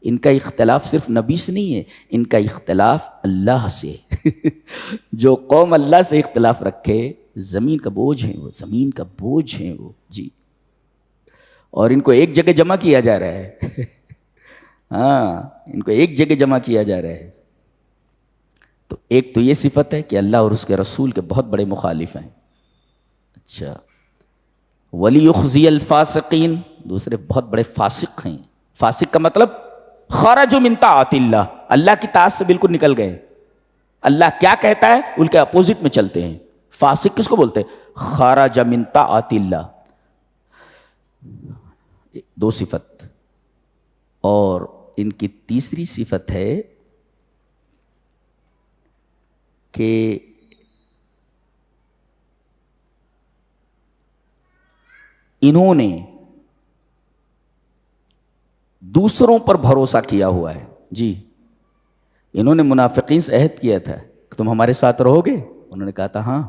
ان کا اختلاف صرف نبی سے نہیں ہے، ان کا اختلاف اللہ سے. جو قوم اللہ سے اختلاف رکھے زمین کا بوجھ ہیں وہ، زمین کا بوجھ ہیں وہ. جی اور ان کو ایک جگہ جمع کیا جا رہا ہے. ہاں ان کو ایک جگہ جمع کیا جا رہا ہے. تو ایک تو یہ صفت ہے کہ اللہ اور اس کے رسول کے بہت بڑے مخالف ہیں. اچھا وَلِيُخْزِيَ الْفَاسِقِينَ، دوسرے بہت بڑے فاسق ہیں. فاسق کا مطلب خرجوا من طاعت اللہ، اللہ کی طاعت سے بالکل نکل گئے. اللہ کیا کہتا ہے ان کے اپوزٹ میں چلتے ہیں. فاسق کس کو بولتے ہیں؟ خرج من طاعت اللہ. 2 صفت. اور ان کی تیسری صفت ہے کہ انہوں نے دوسروں پر بھروسہ کیا ہوا ہے. جی انہوں نے منافقین سے عہد کیا تھا کہ تم ہمارے ساتھ رہو گے. انہوں نے کہا تھا ہاں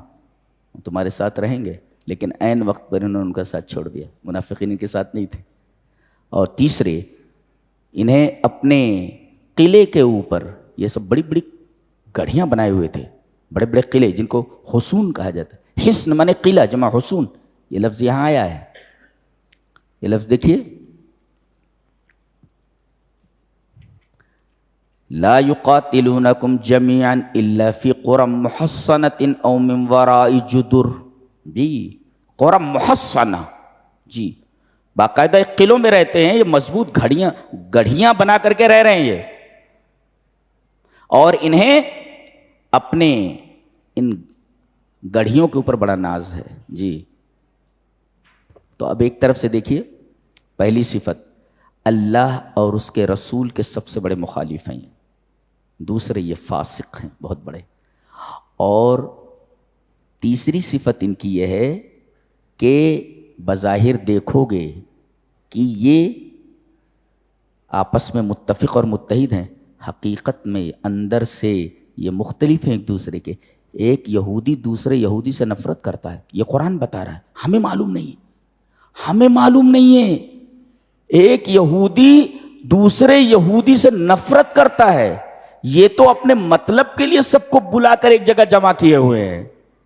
تمہارے ساتھ رہیں گے، لیکن عین وقت پر انہوں نے ان کا ساتھ چھوڑ دیا. منافقین ان کے ساتھ نہیں تھے. اور تیسرے، انہیں اپنے قلعے کے اوپر یہ سب بڑی بڑی گڑھیاں بنائے ہوئے تھے، بڑے بڑے قلعے جن کو حصون کہا جاتا ہے. حصن مانے قلعہ جمع حصون. یہ لفظ یہاں آیا ہے. یہ لفظ دیکھیے، لا یقاتلونکم جمیعا الا فی قرى محصنۃ او من وراء جدر. جی قرى محصنہ، جی باقاعدہ قلعوں میں رہتے ہیں. یہ مضبوط گڑھیاں بنا کر کے رہ رہے ہیں یہ. اور انہیں اپنے ان گڑھیوں کے اوپر بڑا ناز ہے. جی تو اب ایک طرف سے دیکھیے، پہلی صفت اللہ اور اس کے رسول کے سب سے بڑے مخالف ہیں. دوسرے یہ فاسق ہیں بہت بڑے. اور تیسری صفت ان کی یہ ہے کہ بظاہر دیکھو گے کہ یہ آپس میں متفق اور متحد ہیں، حقیقت میں اندر سے یہ مختلف ہیں ایک دوسرے کے. ایک یہودی دوسرے یہودی سے نفرت کرتا ہے، یہ قرآن بتا رہا ہے. ہمیں معلوم نہیں ہے. ایک یہودی دوسرے یہودی سے نفرت کرتا ہے. یہ تو اپنے مطلب کے لیے سب کو بلا کر ایک جگہ جمع کیے ہوئے ہیں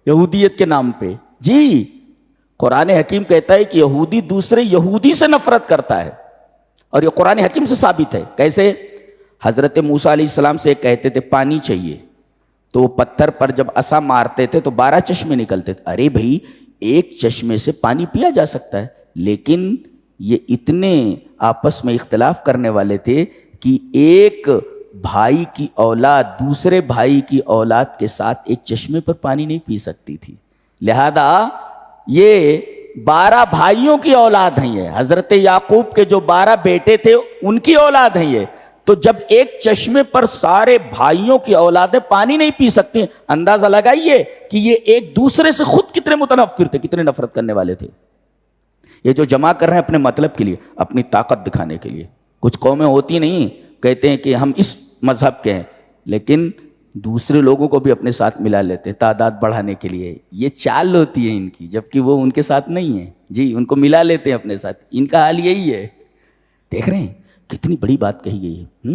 یہودیت کے نام پہ. جی قرآن حکیم کہتا ہے کہ یہودی دوسرے یہودی سے نفرت کرتا ہے، اور یہ قرآن حکیم سے ثابت ہے. کیسے؟ حضرت موسیٰ علیہ السلام سے کہتے تھے پانی چاہیے، تو وہ پتھر پر جب عصا مارتے تھے تو 12 چشمے نکلتے تھے. ارے بھائی ایک چشمے سے پانی پیا جا سکتا ہے، لیکن یہ اتنے آپس میں اختلاف کرنے والے تھے کہ ایک بھائی کی اولاد دوسرے بھائی کی اولاد کے ساتھ ایک چشمے پر پانی نہیں پی سکتی تھی. لہذا یہ 12 بھائیوں کی اولاد ہیں. یہ حضرت یعقوب کے جو 12 بیٹے تھے ان کی اولاد ہیں یہ. تو جب ایک چشمے پر سارے بھائیوں کی اولادیں پانی نہیں پی سکتی، اندازہ لگائیے کہ یہ ایک دوسرے سے خود کتنے متنفر تھے، کتنے نفرت کرنے والے تھے. یہ جو جمع کر رہے ہیں اپنے مطلب کے لیے، اپنی طاقت دکھانے کے لیے. کچھ قومیں ہوتی نہیں کہتے ہیں کہ ہم اس مذہب کے ہیں، لیکن دوسرے لوگوں کو بھی اپنے ساتھ ملا لیتے ہیں تعداد بڑھانے کے لیے. یہ چال ہوتی ہے ان کی، جبکہ وہ ان کے ساتھ نہیں ہیں. جی ان کو ملا لیتے ہیں اپنے ساتھ. ان کا حال یہی ہے. دیکھ رہے ہیں کتنی بڑی بات کہی گئی ہے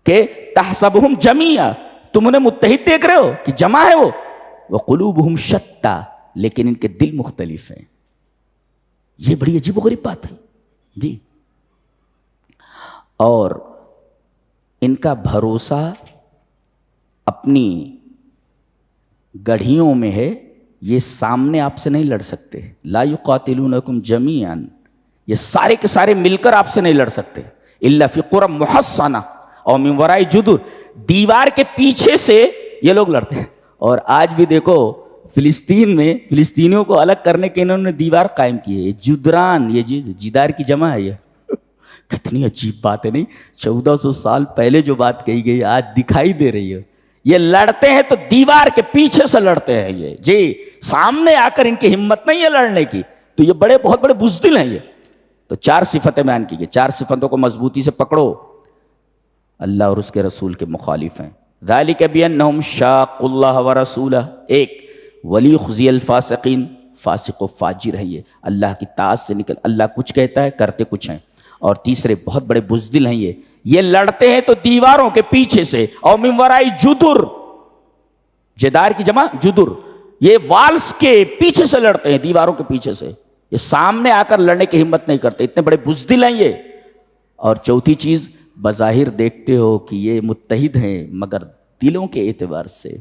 کہ تحسبہم جمیعا، تم انہیں متحد دیکھ رہے ہو کہ جمع ہے وہ، وقلوبہم شتیٰ، لیکن ان کے دل مختلف ہیں. یہ بڑی عجیب و غریب بات ہے. جی اور ان کا بھروسہ اپنی گڑھیوں میں ہے. یہ سامنے آپ سے نہیں لڑ سکتے. لا یقاتلونکم جمیعا، یہ سارے کے سارے مل کر آپ سے نہیں لڑ سکتے. الا فی قری محصنہ اور من وراء جدر، دیوار کے پیچھے سے یہ لوگ لڑتے ہیں. اور آج بھی دیکھو فلسطین میں فلسطینیوں کو الگ کرنے کے انہوں نے دیوار قائم کی ہے. جدران، یہ جدار کی جمع ہے. یہ کتنی عجیب بات ہے نہیں؟ 1400 سال پہلے جو بات کہی گئی آج دکھائی دے رہی ہے. یہ لڑتے ہیں تو دیوار کے پیچھے سے لڑتے ہیں. یہ جی سامنے آ کر ان کی ہمت نہیں ہے لڑنے کی. تو یہ بہت بڑے بزدل ہیں. یہ تو 4 صفتیں بیان کی گئی. 4 صفتوں کو مضبوطی سے پکڑو. اللہ اور اس کے رسول کے مخالف ہیں. ذالک بانہم شاقوا اللہ ورسولہ. ایک ولی خزی الفاسقین، فاسق و فاجر ہے. یہ اللہ کی طاعت سے نکل، اللہ کچھ کہتا ہے کرتے کچھ ہیں. اور تیسرے بہت بڑے بزدل ہیں. یہ لڑتے ہیں تو دیواروں کے پیچھے سے. اور من وراء جدر، جدار کی جمع جدر، یہ والز کے پیچھے سے لڑتے ہیں، دیواروں کے پیچھے سے. یہ سامنے آ کر لڑنے کی ہمت نہیں کرتے. اتنے بڑے بزدل ہیں یہ. اور چوتھی چیز، بظاہر دیکھتے ہو کہ یہ متحد ہیں مگر دلوں کے اعتبار سے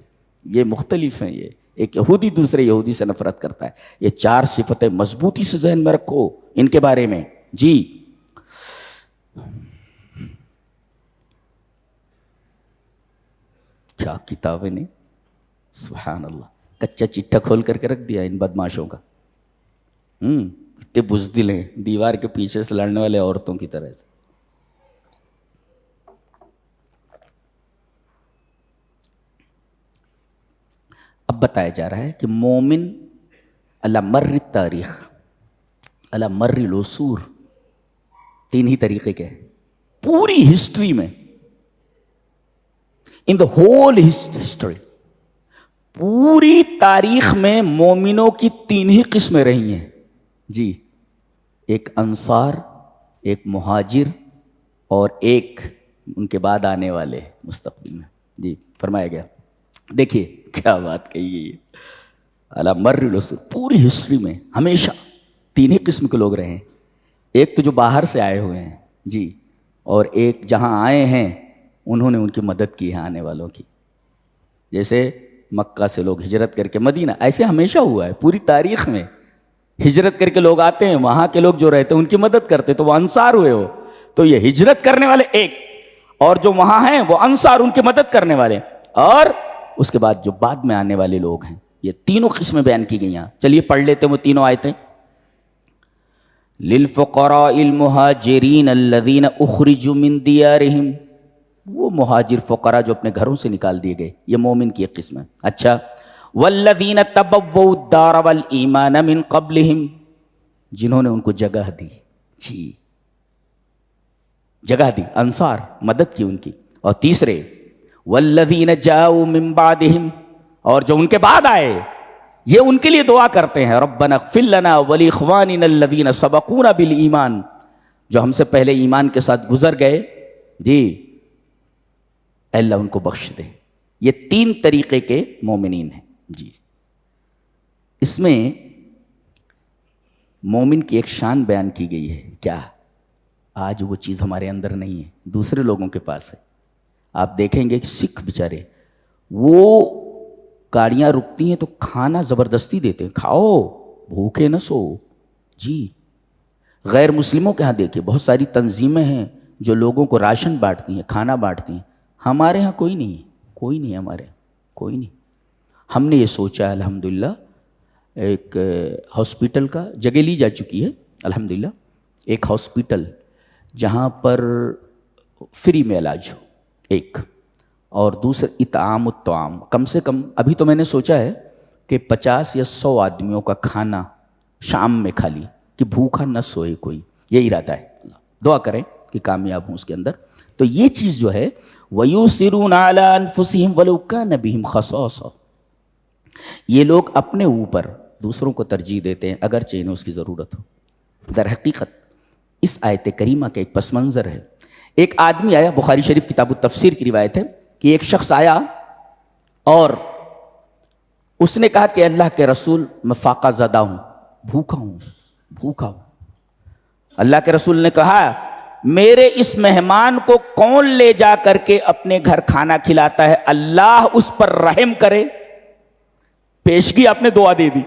یہ مختلف ہیں. یہ ایک یہودی دوسرے یہودی سے نفرت کرتا ہے. یہ 4 صفتیں مضبوطی سے ذہن میں رکھو ان کے بارے میں. جی کیا کتابیں نے، سبحان اللہ، کچا چٹھا کھول کر کے رکھ دیا ان بدماشوں کا. اتنے بزدل ہیں، دیوار کے پیچھے سے لڑنے والے عورتوں کی طرح سے. اب بتایا جا رہا ہے کہ مومن علی مر التاریخ، علی مر العصور، 3 ہی طریقے کے ہیں پوری ہسٹری میں. ان دا ہول ہسٹری، پوری تاریخ میں مومنوں کی 3 ہی قسمیں رہی ہیں. جی ایک انصار، ایک مہاجر، اور ایک ان کے بعد آنے والے مستقبل میں. جی فرمایا گیا. دیکھیے کیا بات کہی گئی ہے. علی مر العصور، پوری ہسٹری میں ہمیشہ 3 ہی قسم کے لوگ رہے ہیں. ایک تو جو باہر سے آئے ہوئے ہیں، جی، اور ایک جہاں آئے ہیں انہوں نے ان کی مدد کی ہے آنے والوں کی. جیسے مکہ سے لوگ ہجرت کر کے مدینہ، ایسے ہمیشہ ہوا ہے پوری تاریخ میں. ہجرت کر کے لوگ آتے ہیں، وہاں کے لوگ جو رہتے ہیں ان کی مدد کرتے، تو وہ انصار ہوئے. ہو تو یہ ہجرت کرنے والے ایک، اور جو وہاں ہیں وہ انصار، ان کی مدد کرنے والے. اور اس کے بعد جو بعد میں آنے والے لوگ ہیں، یہ 3 قسمیں بیان کی گئی ہیں. چلیے پڑھ لیتے ہیں وہ 3 آیتیں. للفقراء المہاجرین الذین اخرجوا من دیارہم، وہ مہاجر فقراء جو اپنے گھروں سے نکال دیے گئے، یہ مومن کی ایک قسم ہے. اچھا، والذین تبوؤا الدار والایمان من قبلہم، جنہوں نے ان کو جگہ دی. جی جگہ دی، انصار، مدد کی ان کی. اور تیسرے والذین جاؤوا من بعدہم، اور جو ان کے بعد آئے یہ ان کے لیے دعا کرتے ہیں، ربنا اغفر لنا ولاخواننا الذین سبقونا بالایمان، جو ہم سے پہلے ایمان کے ساتھ گزر گئے، جی اے اللہ ان کو بخش دے. یہ 3 طریقے کے مومنین ہیں. جی اس میں مومن کی ایک شان بیان کی گئی ہے. کیا؟ آج وہ چیز ہمارے اندر نہیں ہے، دوسرے لوگوں کے پاس ہے. آپ دیکھیں گے کہ سکھ بیچارے، وہ گاڑیاں رکتی ہیں تو کھانا زبردستی دیتے ہیں، کھاؤ بھوکے نہ سو. جی غیر مسلموں کے ہاں دیکھیں بہت ساری تنظیمیں ہیں جو لوگوں کو راشن بانٹتی ہیں، کھانا بانٹتی ہیں. ہمارے ہاں کوئی نہیں ہے، کوئی نہیں، ہمارے ہاں کوئی نہیں. ہم نے یہ سوچا ہے الحمدللہ، ایک ہاسپٹل کا جگہ لی جا چکی ہے الحمدللہ، ایک ہاسپٹل جہاں پر فری میں علاج ہو ایک، اور دوسرا اطعام الطعام، کم سے کم ابھی تو میں نے سوچا ہے کہ 50 یا 100 آدمیوں کا کھانا شام میں کھا لی کہ بھوکا نہ سوئے کوئی. یہ ارادہ ہے. دعا کریں کہ کامیاب ہوں اس کے اندر. تو یہ چیز جو ہے وَيُؤْثِرُونَ عَلَىٰ أَنفُسِهِمْ وَلَوْ كَانَ بِهِمْ خَصَاصَةٌ، یہ لوگ اپنے اوپر دوسروں کو ترجیح دیتے ہیں اگرچہ انہیں اس کی ضرورت ہو. در حقیقت اس آیت کریمہ کا ایک پس منظر ہے. ایک آدمی آیا، بخاری شریف کتاب التفسیر کی روایت ہے کہ ایک شخص آیا اور اس نے کہا کہ اللہ کے رسول میں فاقہ زدہ ہوں، بھوکا ہوں. اللہ کے رسول نے کہا میرے اس مہمان کو کون لے جا کر کے اپنے گھر کھانا کھلاتا ہے، اللہ اس پر رحم کرے. پیشگی آپ نے دعا دے دی،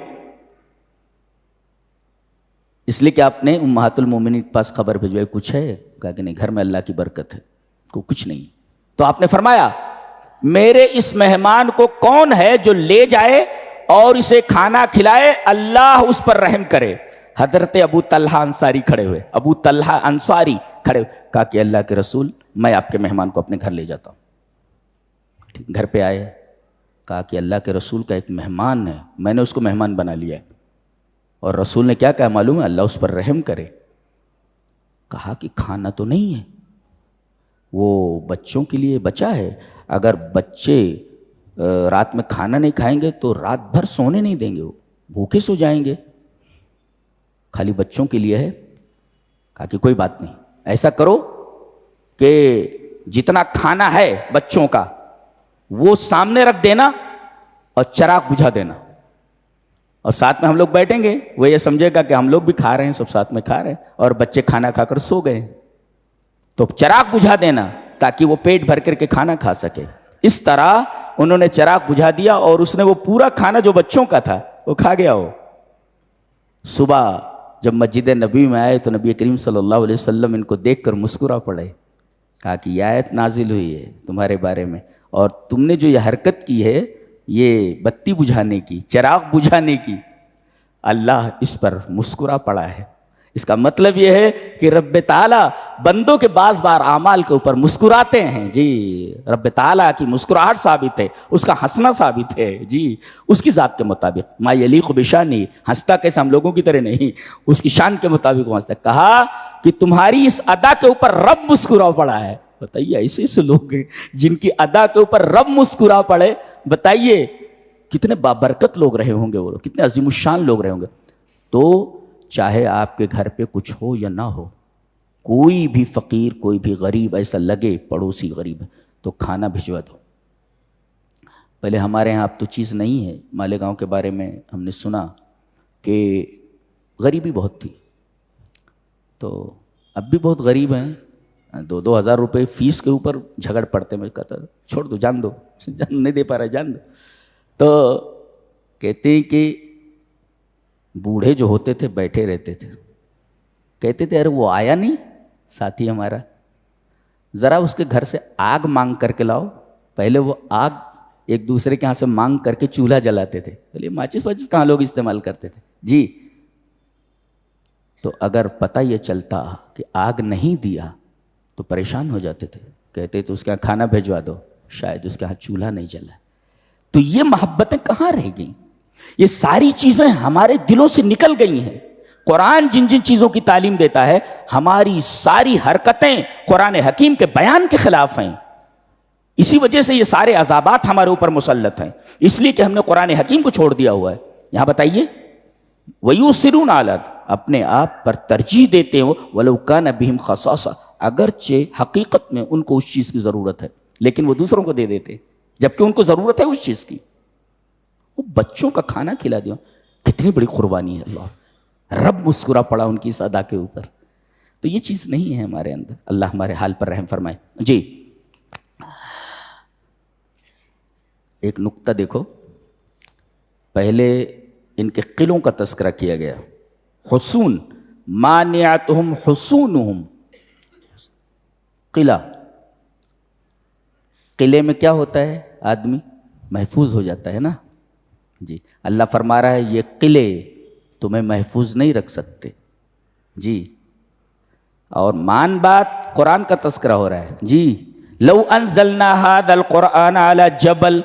اس لیے کہ آپ نے امہات المومنین کے پاس خبر بھیجوائی کچھ ہے، کہا کہ نہیں گھر میں اللہ کی برکت ہے، کو کچھ نہیں. تو آپ نے فرمایا میرے اس مہمان کو کون ہے جو لے جائے اور اسے کھانا کھلائے، اللہ اس پر رحم کرے. حضرت ابو طلحہ انصاری کھڑے ہوئے، ابو طلحہ انصاری کھڑے ہوئے، کہا کہ اللہ کے رسول میں آپ کے مہمان کو اپنے گھر لے جاتا ہوں. گھر پہ آئے، کہا کہ اللہ کے رسول کا ایک مہمان ہے، میں نے اس کو مہمان بنا لیا ہے. اور رسول نے کیا کہا معلوم ہے؟ اللہ اس پر رحم کرے. کہا کہ کھانا تو نہیں ہے، وہ بچوں کے لیے بچا ہے، اگر بچے رات میں کھانا نہیں کھائیں گے تو رات بھر سونے نہیں دیں گے، وہ بھوکے سو جائیں گے، خالی بچوں کے لیے ہے. کہا کہ کوئی بات نہیں، ایسا کرو کہ جتنا کھانا ہے بچوں کا وہ سامنے رکھ دینا اور چراغ بجھا دینا، اور ساتھ میں ہم لوگ بیٹھیں گے، وہ یہ سمجھے گا کہ ہم لوگ بھی کھا رہے ہیں، سب ساتھ میں کھا رہے ہیں، اور بچے کھانا کھا کر سو گئے. تو چراغ بجھا دینا تاکہ وہ پیٹ بھر کر کے کھانا کھا سکے. اس طرح انہوں نے چراغ بجھا دیا اور اس نے وہ پورا کھانا جو بچوں کا تھا وہ کھا گیا. وہ صبح جب مسجد نبی میں آئے تو نبی کریم صلی اللہ علیہ وسلم ان کو دیکھ کر مسکرا پڑے. کہا کہ یہ آیت نازل ہوئی ہے تمہارے بارے میں، اور تم نے جو یہ حرکت کی ہے یہ بتی بجھانے کی، چراغ بجھانے کی، اللہ اس پر مسکرا پڑا ہے. اس کا مطلب یہ ہے کہ رب تعالیٰ بندوں کے بعض بار اعمال کے اوپر مسکراتے ہیں. جی رب تعالیٰ کی مسکراہٹ ثابت ہے، اس کا ہنسنا ثابت ہے، جی اس کی ذات کے مطابق. ما یلیق بشانی، ہنستا کیسے ہم لوگوں کی طرح نہیں، اس کی شان کے مطابق وہ ہنستا. کہا کہ تمہاری اس ادا کے اوپر رب مسکرا پڑا ہے. بتائیے ایسے ایسے لوگ ہیں جن کی ادا کے اوپر رب مسکرا پڑے، بتائیے کتنے بابرکت لوگ رہے ہوں گے، وہ کتنے عظیم الشان لوگ رہے ہوں گے. تو چاہے آپ کے گھر پہ کچھ ہو یا نہ ہو، کوئی بھی فقیر، کوئی بھی غریب ایسا لگے پڑوسی غریب ہے تو کھانا بھجوا دو. پہلے ہمارے ہاں اب تو چیز نہیں ہے. مالیگاؤں کے بارے میں ہم نے سنا کہ غریبی بہت تھی، تو اب بھی بہت غریب ہیں. 2,000 روپے فیس کے اوپر جھگڑ پڑتے. میں کہتا چھوڑ دو، جان دو، نہیں دے پا رہا جان دو. تو کہتے ہیں کہ بوڑھے جو ہوتے تھے بیٹھے رہتے تھے، کہتے تھے ارے وہ آیا نہیں ساتھی ہمارا، ذرا اس کے گھر سے آگ مانگ کر کے لاؤ. پہلے وہ آگ ایک دوسرے کے ہاں سے مانگ کر کے چولہا جلاتے تھے. پہلے ماچس واچس کہاں لوگ استعمال کرتے تھے جی. تو اگر پتہ یہ چلتا کہ آگ نہیں دیا تو پریشان ہو جاتے تھے. کہتے تو اس کے یہاں کھانا بھیجوا دو، شاید اس کے یہاں چولہا نہیں جلا. تو یہ محبتیں کہاں رہ گئیں؟ یہ ساری چیزیں ہمارے دلوں سے نکل گئی ہیں. قرآن جن جن چیزوں کی تعلیم دیتا ہے، ہماری ساری حرکتیں قرآن حکیم کے بیان کے خلاف ہیں. اسی وجہ سے یہ سارے عذابات ہمارے اوپر مسلط ہیں، اس لیے کہ ہم نے قرآن حکیم کو چھوڑ دیا ہوا ہے. یہاں بتائیے وَيُؤْثِرُونَ عَلَىٰ، اپنے آپ پر ترجیح دیتے ہو، وَلَوْ كَانَ بِهِمْ خَصَاصَةٌ، اگرچہ حقیقت میں ان کو اس چیز کی ضرورت ہے لیکن وہ دوسروں کو دے دیتے جبکہ ان کو ضرورت ہے اس چیز کی. وہ بچوں کا کھانا کھلا دیا، کتنی بڑی قربانی ہے. اللہ رب مسکرا پڑا ان کی اس ادا کے اوپر. تو یہ چیز نہیں ہے ہمارے اندر. اللہ ہمارے حال پر رحم فرمائے. جی ایک نقطہ دیکھو، پہلے ان کے قلعوں کا تذکرہ کیا گیا. حصون، مانعتہم حصونہم. قلعہ، قلعے میں کیا ہوتا ہے؟ آدمی محفوظ ہو جاتا ہے نا. جی اللہ فرما رہا ہے یہ قلعے تمہیں محفوظ نہیں رکھ سکتے. جی اور مان بات قرآن کا تذکرہ ہو رہا ہے. جی لو انزلنا هذا القرآن على جبل،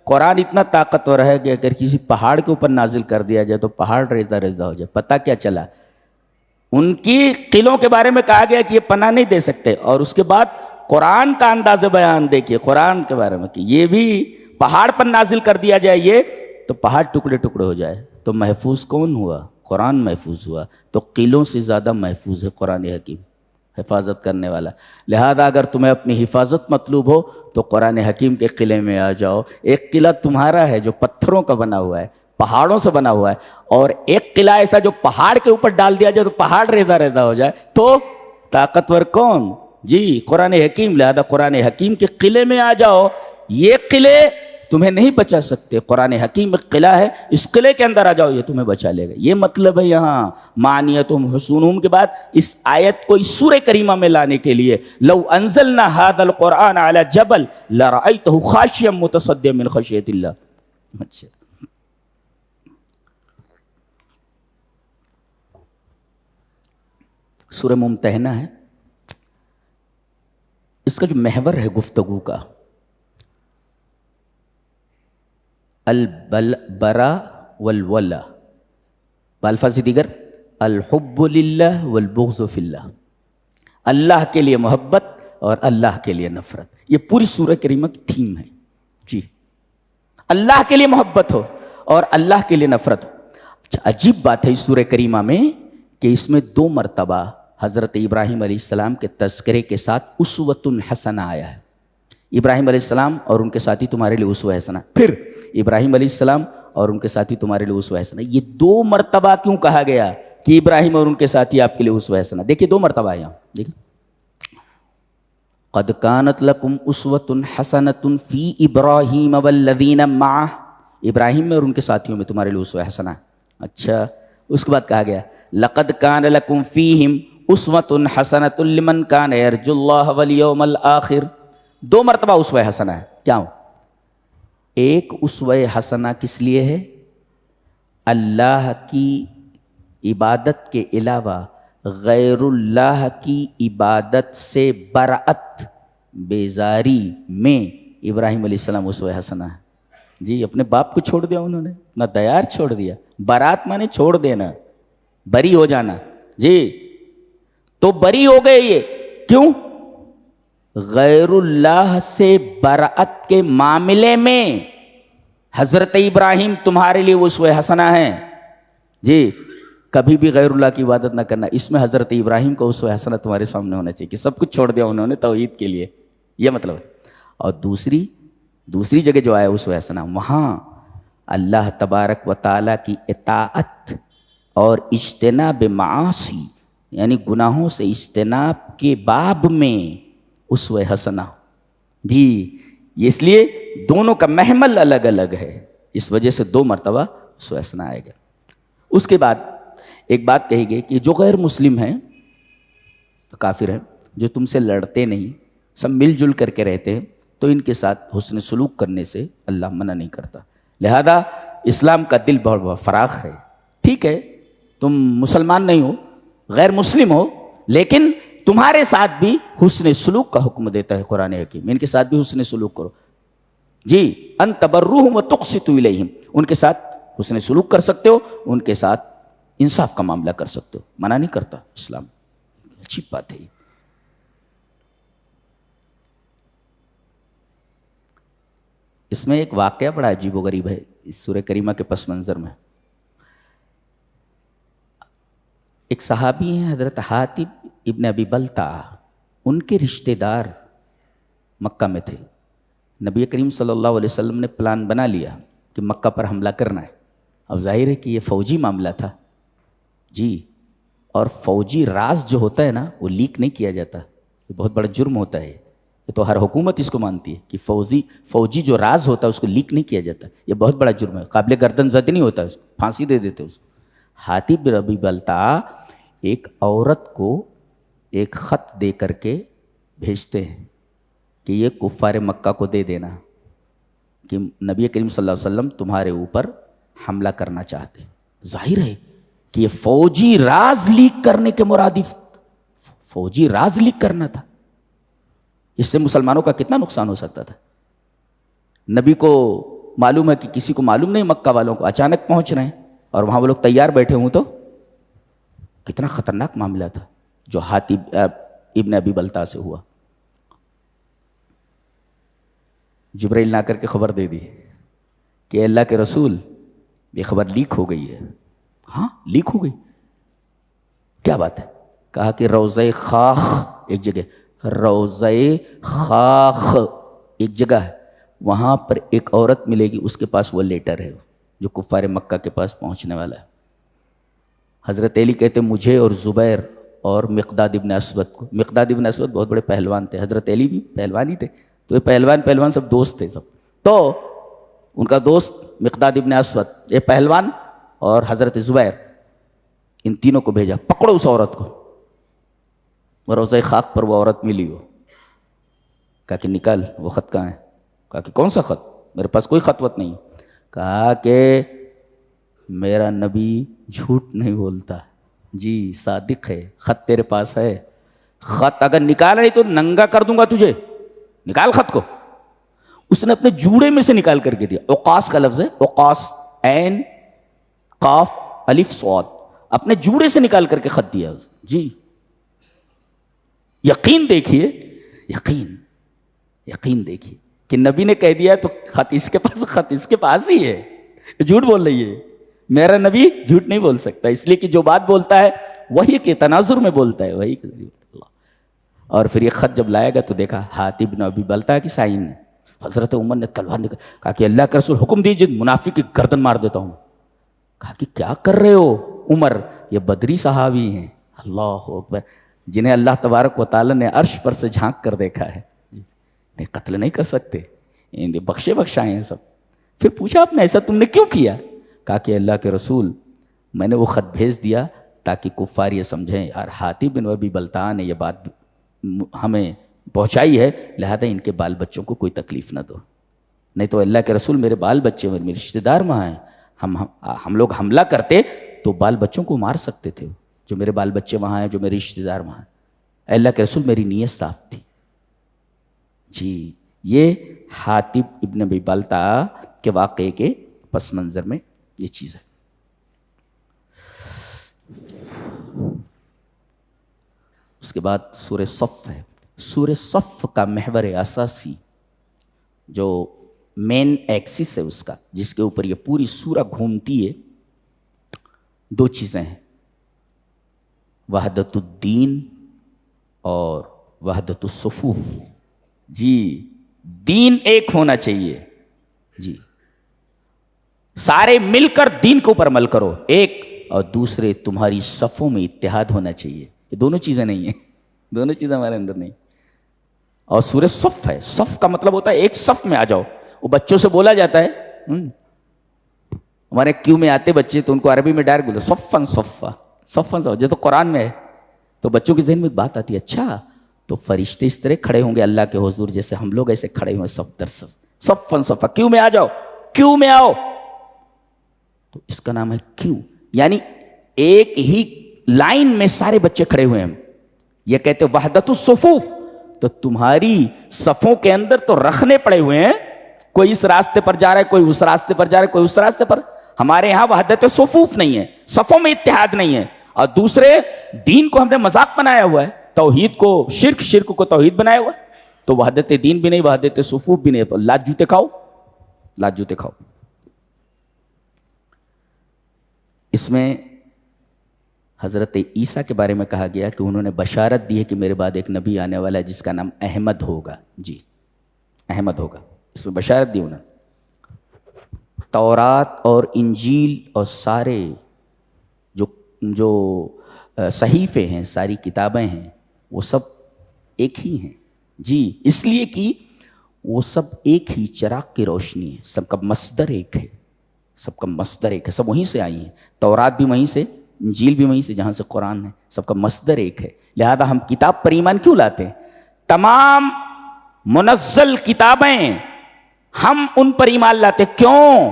قرآن اتنا طاقتور ہے کہ اگر کسی پہاڑ کے اوپر نازل کر دیا جائے تو پہاڑ ریزہ ریزہ ہو جائے. پتہ کیا چلا؟ ان کی قلعوں کے بارے میں کہا گیا کہ یہ پناہ نہیں دے سکتے، اور اس کے بعد قرآن کا انداز بیان دیکھیے قرآن کے بارے میں کہ یہ بھی پہاڑ پر نازل کر دیا جائے یہ تو پہاڑ ٹکڑے ٹکڑے ہو جائے، تو محفوظ کون ہوا؟ قرآن محفوظ ہوا۔ تو قلعوں سے زیادہ محفوظ ہے قرآن حکیم، حفاظت کرنے والا۔ لہذا اگر تمہیں اپنی حفاظت مطلوب ہو تو قرآن حکیم کے قلعے میں آ جاؤ۔ ایک قلعہ تمہارا ہے جو پتھروں کا بنا ہوا ہے، پہاڑوں سے بنا ہوا ہے، اور ایک قلعہ ایسا جو پہاڑ کے اوپر ڈال دیا جائے تو پہاڑ ریزہ ریزہ ہو جائے، تو طاقتور کون؟ جی قرآن حکیم۔ لہذا قرآن حکیم کے قلعے میں آ جاؤ، یہ قلعے تمہیں نہیں بچا سکتے، قرآن حکیم ایک قلعہ ہے، اس قلعے کے اندر آ جاؤ یہ تمہیں بچا لے گا۔ یہ مطلب ہے یہاں معنیتہم حصونہم کے بعد اس آیت کو اس سورہ کریمہ میں لانے کے لیے لو انزلنا ھذا القرآن علی جبل لرأیتہ خاشعا متصدعا من خشیۃ اللہ۔ اچھا سورہ ممتحنہ ہے، اس کا جو محور ہے گفتگو کا، البرا والولا، بالفاظ دیگر الحب للہ والبغض فی اللہ، اللہ کے لیے محبت اور اللہ کے لیے نفرت، یہ پوری سورہ کریمہ کی تھیم ہے۔ جی اللہ کے لیے محبت ہو اور اللہ کے لیے نفرت ہو۔ اچھا عجیب بات ہے اس سورہ کریمہ میں کہ اس میں 2 مرتبہ حضرت ابراہیم علیہ السلام کے تذکرے کے ساتھ اسوۃ حسنہ آیا ہے۔ ابراہیم علیہ السلام اور ان کے ساتھی تمہارے لیے اسوہ حسنہ، پھر ابراہیم علیہ السلام اور ان کے ساتھی تمہارے لیے اسوہ حسنہ۔ یہ 2 مرتبہ کیوں کہا گیا کہ ابراہیم اور ان کے ساتھی آپ کے لیے اسوہ حسنہ؟ دیکھیے 2 مرتبہ یہاں دیکھیں، قد کانت لکم اسوۃ حسنۃ فی ابراہیم والذین معہ، ابراہیم میں اور ان کے ساتھیوں میں تمہارے لیے اسوہ حسنہ۔ اچھا اس کے بعد کہا گیا لقد کان لکم فیہم اسوۃ حسنۃ لمن کان یرجو اللہ والیوم الآخر۔ 2 مرتبہ اسوہ حسنہ ہے، کیا ہو؟ ایک اسوہ حسنہ کس لیے ہے؟ اللہ کی عبادت کے علاوہ غیر اللہ کی عبادت سے برأت بیزاری میں ابراہیم علیہ السلام اسوہ حسنہ ہے۔ جی اپنے باپ کو چھوڑ دیا انہوں نے، اپنا دیار چھوڑ دیا، برات مانے چھوڑ دینا، بری ہو جانا۔ جی تو بری ہو گئے یہ، کیوں؟ غیر اللہ سے برأت کے معاملے میں حضرت ابراہیم تمہارے لیے اسوہ حسنہ ہیں۔ جی کبھی بھی غیر اللہ کی عبادت نہ کرنا، اس میں حضرت ابراہیم کو اسوہ حسنہ تمہارے سامنے ہونا چاہیے کہ سب کچھ چھوڑ دیا انہوں نے توحید کے لیے، یہ مطلب ہے۔ اور دوسری جگہ جو آیا اسوہ حسنہ، وہاں اللہ تبارک و تعالیٰ کی اطاعت اور اجتناب معاصی یعنی گناہوں سے اجتناب کے باب میں اسوہ حسنہ۔ جی اس لیے دونوں کا محمل الگ الگ ہے، اس وجہ سے 2 مرتبہ اسوہ حسنہ آئے گا۔ اس کے بعد ایک بات کہی گئی کہ جو غیر مسلم ہیں کافر ہیں، جو تم سے لڑتے نہیں، سب مل جل کر کے رہتے ہیں، تو ان کے ساتھ حسن سلوک کرنے سے اللہ منع نہیں کرتا۔ لہذا اسلام کا دل بہت فراخ ہے۔ ٹھیک ہے تم مسلمان نہیں ہو، غیر مسلم ہو، لیکن تمہارے ساتھ بھی حسن سلوک کا حکم دیتا ہے قرآن حکیم، ان کے ساتھ بھی حسن سلوک کرو۔ جی ان تبروہم وتقسطوا الیہم، ان کے ساتھ حسن سلوک کر سکتے ہو، ان کے ساتھ انصاف کا معاملہ کر سکتے ہو، منع نہیں کرتا اسلام۔ اچھی بات ہے۔ اس میں ایک واقعہ بڑا عجیب و غریب ہے اس سورہ کریمہ کے پس منظر میں۔ ایک صحابی ہیں حضرت حاتب ابن ابی بلتع، ان کے رشتہ دار مکہ میں تھے۔ نبی کریم صلی اللہ علیہ وسلم نے پلان بنا لیا کہ مکہ پر حملہ کرنا ہے۔ اب ظاہر ہے کہ یہ فوجی معاملہ تھا۔ جی اور فوجی راز جو ہوتا ہے نا وہ لیک نہیں کیا جاتا، یہ بہت بڑا جرم ہوتا ہے، یہ تو ہر حکومت اس کو مانتی ہے کہ فوجی جو راز ہوتا ہے اس کو لیک نہیں کیا جاتا، یہ بہت بڑا جرم ہے، قابل گردن زد نہیں ہوتا، اس کو پھانسی دے دیتے اس کو۔ حاتب بن ابی بلتع ایک عورت کو ایک خط دے کر کے بھیجتے ہیں کہ یہ کفار مکہ کو دے دینا کہ نبی کریم صلی اللہ علیہ وسلم تمہارے اوپر حملہ کرنا چاہتے ہیں۔ ظاہر ہے کہ یہ فوجی راز لیک کرنے کے مرادف، فوجی راز لیک کرنا تھا، اس سے مسلمانوں کا کتنا نقصان ہو سکتا تھا۔ نبی کو معلوم ہے کہ کسی کو معلوم نہیں، مکہ والوں کو اچانک پہنچ رہے ہیں اور وہاں وہ لوگ تیار بیٹھے ہوں تو کتنا خطرناک معاملہ تھا جو حاتب ابن ابی بلتا سے ہوا. جبرائیل نے آ کر کے خبر دے دی کہ اللہ کے رسول یہ خبر لیک ہو گئی ہے. ہاں لیک ہو گئی, کیا بات ہے؟ کہا کہ روضہ خاخ ایک جگہ, روضہ خاخ ایک جگہ ہے, وہاں پر ایک عورت ملے گی, اس کے پاس وہ لیٹر ہے جو کفار مکہ کے پاس پہنچنے والا ہے. حضرت علی کہتے مجھے اور زبیر اور مقداد ابن اسود کو, مقداد ابن اسود بہت بڑے پہلوان تھے, حضرت علی بھی پہلوان ہی تھے, تو یہ پہلوان سب دوست تھے سب. تو ان کا دوست مقداد ابن اسود, یہ پہلوان اور حضرت زبیر, ان تینوں کو بھیجا, پکڑو اس عورت کو. وہ روضہ خاک پر وہ عورت ملی, وہ کہا کہ نکال وہ خط کہاں ہے؟ کہا کہ کون سا خط؟ میرے پاس کوئی خط وط نہیں. کہا کہ میرا نبی جھوٹ نہیں بولتا, جی صادق ہے, خط تیرے پاس ہے. خط اگر نکالا نہیں تو ننگا کر دوں گا تجھے, نکال خط کو. اس نے اپنے جوڑے میں سے نکال کر کے دیا. اوقاس کا لفظ ہے, اوقاس, عین قاف الف صاد, اپنے جوڑے سے نکال کر کے خط دیا. جی یقین دیکھیے, یقین دیکھیے کہ نبی نے کہہ دیا تو خط اس کے پاس, خط اس کے پاس ہی ہے. جھوٹ بول رہی ہے, میرا نبی جھوٹ نہیں بول سکتا, اس لیے کہ جو بات بولتا ہے وہی کے تناظر میں بولتا ہے, وہی. اور پھر یہ خط جب لائے گا تو دیکھا حاتب بن ابی بلتا کی سائن ہے. حضرت عمر نے تلوار نکال, کہا کہ اللہ کا رسول حکم دیجیے منافق کی گردن مار دیتا ہوں. کہا کہ کیا کر رہے ہو عمر, یہ بدری صحابی ہیں, اللہ اکبر, جنہیں اللہ تبارک و تعالیٰ نے عرش پر سے جھانک کر دیکھا ہے, نہیں قتل نہیں کر سکتے, بخشے بخشائے ہیں سب. پھر پوچھا آپ نے ایسا تم نے کیوں کیا؟ کہا کہ اللہ کے رسول میں نے وہ خط بھیج دیا تاکہ کفار یہ سمجھیں یار حاتب بن ابی بلتع نے یہ بات ہمیں پہنچائی ہے, لہذا ان کے بال بچوں کو کوئی تکلیف نہ دو. نہیں تو اللہ کے رسول میرے بال بچے میرے رشتہ دار وہاں ہیں, ہم لوگ حملہ کرتے تو بال بچوں کو مار سکتے تھے, جو میرے بال بچے وہاں ہیں, جو میرے رشتہ دار وہاں ہیں. اللہ کے رسول میری نیت صاف تھی. جی یہ حاتب ابن ابی بلتع کے واقعے کے پس منظر میں یہ چیز ہے. اس کے بعد سورہ صف ہے. سورہ صف کا محور اساسی جو مین ایکسس ہے اس کا, جس کے اوپر یہ پوری سورہ گھومتی ہے, دو چیزیں ہیں, وحدت الدین اور وحدت الصفوف. جی دین ایک ہونا چاہیے, جی سارے مل کر دین کے اوپر عمل کرو ایک, اور دوسرے تمہاری صفوں میں اتحاد ہونا چاہیے. یہ دونوں چیزیں نہیں ہیں, دونوں چیزیں ہمارے اندر نہیں. اور سورہ صف ہے, صف کا مطلب ہوتا ہے ایک صف میں آ جاؤ. وہ بچوں سے بولا جاتا ہے, ہمارے کیوں میں آتے بچے تو ان کو عربی میں ڈائریکٹ بولتے صفن صفا, صفن صفا, جو تو قرآن میں ہے. تو بچوں کے ذہن میں ایک بات آتی ہے, اچھا تو فرشتے اس طرح کھڑے ہوں گے اللہ کے حضور جیسے ہم لوگ ایسے کھڑے ہوئے صف در صف, صفن صفا, کیوں میں آ جاؤ, کیوں میں آؤ. تو اس کا نام ہے کیوں, یعنی ایک ہی لائن میں سارے بچے کھڑے ہوئے ہیں. یہ کہتے وحدت الصفوف, تو تمہاری صفوں کے اندر تو رکھنے پڑے ہوئے ہیں, کوئی اس راستے پر جا رہا ہے, کوئی اس راستے پر جا رہا ہے, کوئی اس راستے پر. ہمارے یہاں وحدت صفوف نہیں ہے, صفوں میں اتحاد نہیں ہے. اور دوسرے دین کو ہم نے مذاق بنایا ہوا ہے, توحید کو شرک, شرک کو توحید بنایا ہوا ہے. تو وحدت دین بھی نہیں, وحدت صفوف بھی نہیں, لات جوتے کھاؤ, لات جوتے کھاؤ. اس میں حضرت عیسیٰ کے بارے میں کہا گیا کہ انہوں نے بشارت دی ہے کہ میرے بعد ایک نبی آنے والا ہے جس کا نام احمد ہوگا. جی احمد ہوگا, اس میں بشارت دی انہوں نے. تورات اور انجیل اور سارے جو صحیفے ہیں, ساری کتابیں ہیں, وہ سب ایک ہی ہیں. جی اس لیے کہ وہ سب ایک ہی چراغ کی روشنی ہے, سب کا مصدر ایک ہے, سب کا مصدر ایک ہے, سب وہیں سے آئی ہیں. تورات بھی وہیں سے, انجیل بھی وہیں سے جہاں سے قرآن ہے, سب کا مصدر ایک ہے. لہذا ہم کتاب پر ایمان کیوں لاتے ہیں؟ تمام منزل کتابیں ہم ان پر ایمان لاتے, کیوں؟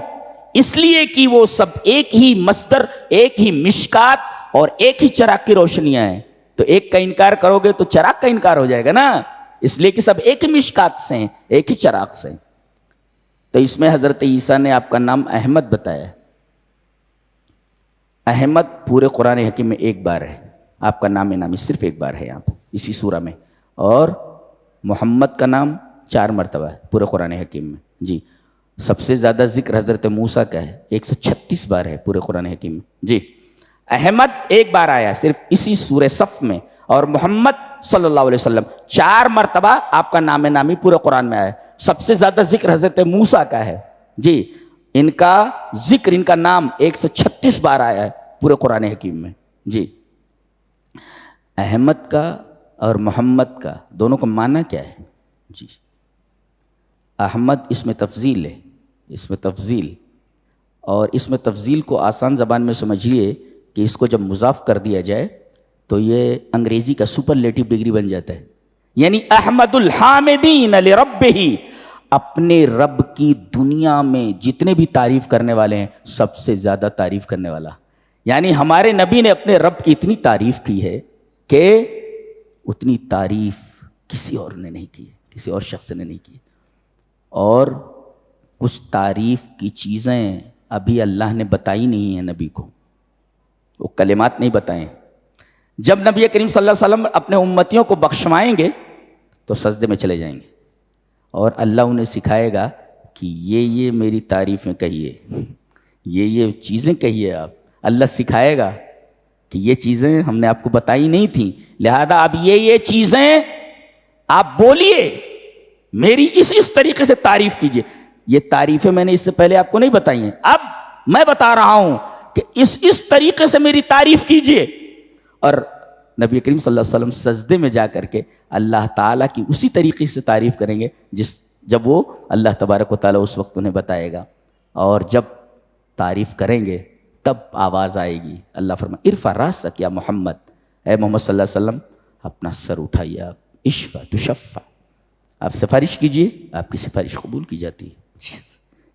اس لیے کہ وہ سب ایک ہی مصدر, ایک ہی مشکات اور ایک ہی چراغ کی روشنیاں ہیں. تو ایک کا انکار کرو گے تو چراغ کا انکار ہو جائے گا نا, اس لیے کہ سب ایک ہی مشکات سے ہیں, ایک ہی چراغ سے. تو اس میں حضرت عیسیٰ نے آپ کا نام احمد بتایا. احمد پورے قرآن حکیم میں ایک بار ہے, آپ کا نام نامی صرف ایک بار ہے یہاں پہ اسی سورہ میں، اور محمد کا نام 4 مرتبہ ہے پورے قرآن حکیم میں. جی سب سے زیادہ ذکر حضرت موسیٰ کا ہے، 136 بار ہے پورے قرآن حکیم میں. جی احمد ایک بار آیا صرف اسی سورہ صف میں، اور محمد صلی اللہ علیہ وسلم 4 مرتبہ آپ کا نام نامی پورے قرآن میں آیا. سب سے زیادہ ذکر حضرت موسیٰ کا ہے. جی ان کا ذکر، ان کا نام 136 بار آیا ہے پورے قرآن حکیم میں. جی احمد کا اور محمد کا دونوں کا معنی کیا ہے؟ جی احمد اس میں تفضیل ہے، اس میں تفضیل، اور اس میں تفضیل کو آسان زبان میں سمجھیے کہ اس کو جب مضاف کر دیا جائے تو یہ انگریزی کا سپرلیٹو ڈگری بن جاتا ہے. یعنی احمد الحامدین لربہ، اپنے رب کی دنیا میں جتنے بھی تعریف کرنے والے ہیں سب سے زیادہ تعریف کرنے والا. یعنی ہمارے نبی نے اپنے رب کی اتنی تعریف کی ہے کہ اتنی تعریف کسی اور نے نہیں کی، کسی اور شخص نے نہیں کی. اور کچھ تعریف کی چیزیں ابھی اللہ نے بتائی نہیں ہیں نبی کو، وہ کلمات نہیں بتائیں. جب نبی کریم صلی اللہ علیہ وسلم اپنے امتیوں کو بخشوائیں گے تو سجدے میں چلے جائیں گے، اور اللہ انہیں سکھائے گا کہ یہ میری تعریفیں کہیے، یہ چیزیں کہیے. آپ اللہ سکھائے گا کہ یہ چیزیں ہم نے آپ کو بتائی نہیں تھیں، لہذا اب یہ چیزیں آپ بولیے، میری اس طریقے سے تعریف کیجیے. یہ تعریفیں میں نے اس سے پہلے آپ کو نہیں بتائی ہیں، اب میں بتا رہا ہوں کہ اس طریقے سے میری تعریف کیجیے. اور نبی کریم صلی اللہ علیہ وسلم سجدے میں جا کر کے اللہ تعالیٰ کی اسی طریقے سے تعریف کریں گے جب وہ اللہ تبارک و تعالیٰ اس وقت انہیں بتائے گا. اور جب تعریف کریں گے تب آواز آئے گی. اللہ فرمائے ارفع راسک یا محمد، اے محمد صلی اللہ علیہ وسلم اپنا سر اٹھائیے، آپ اشفع تشفع، آپ سفارش کیجئے، آپ کی سفارش قبول کی جاتی ہے.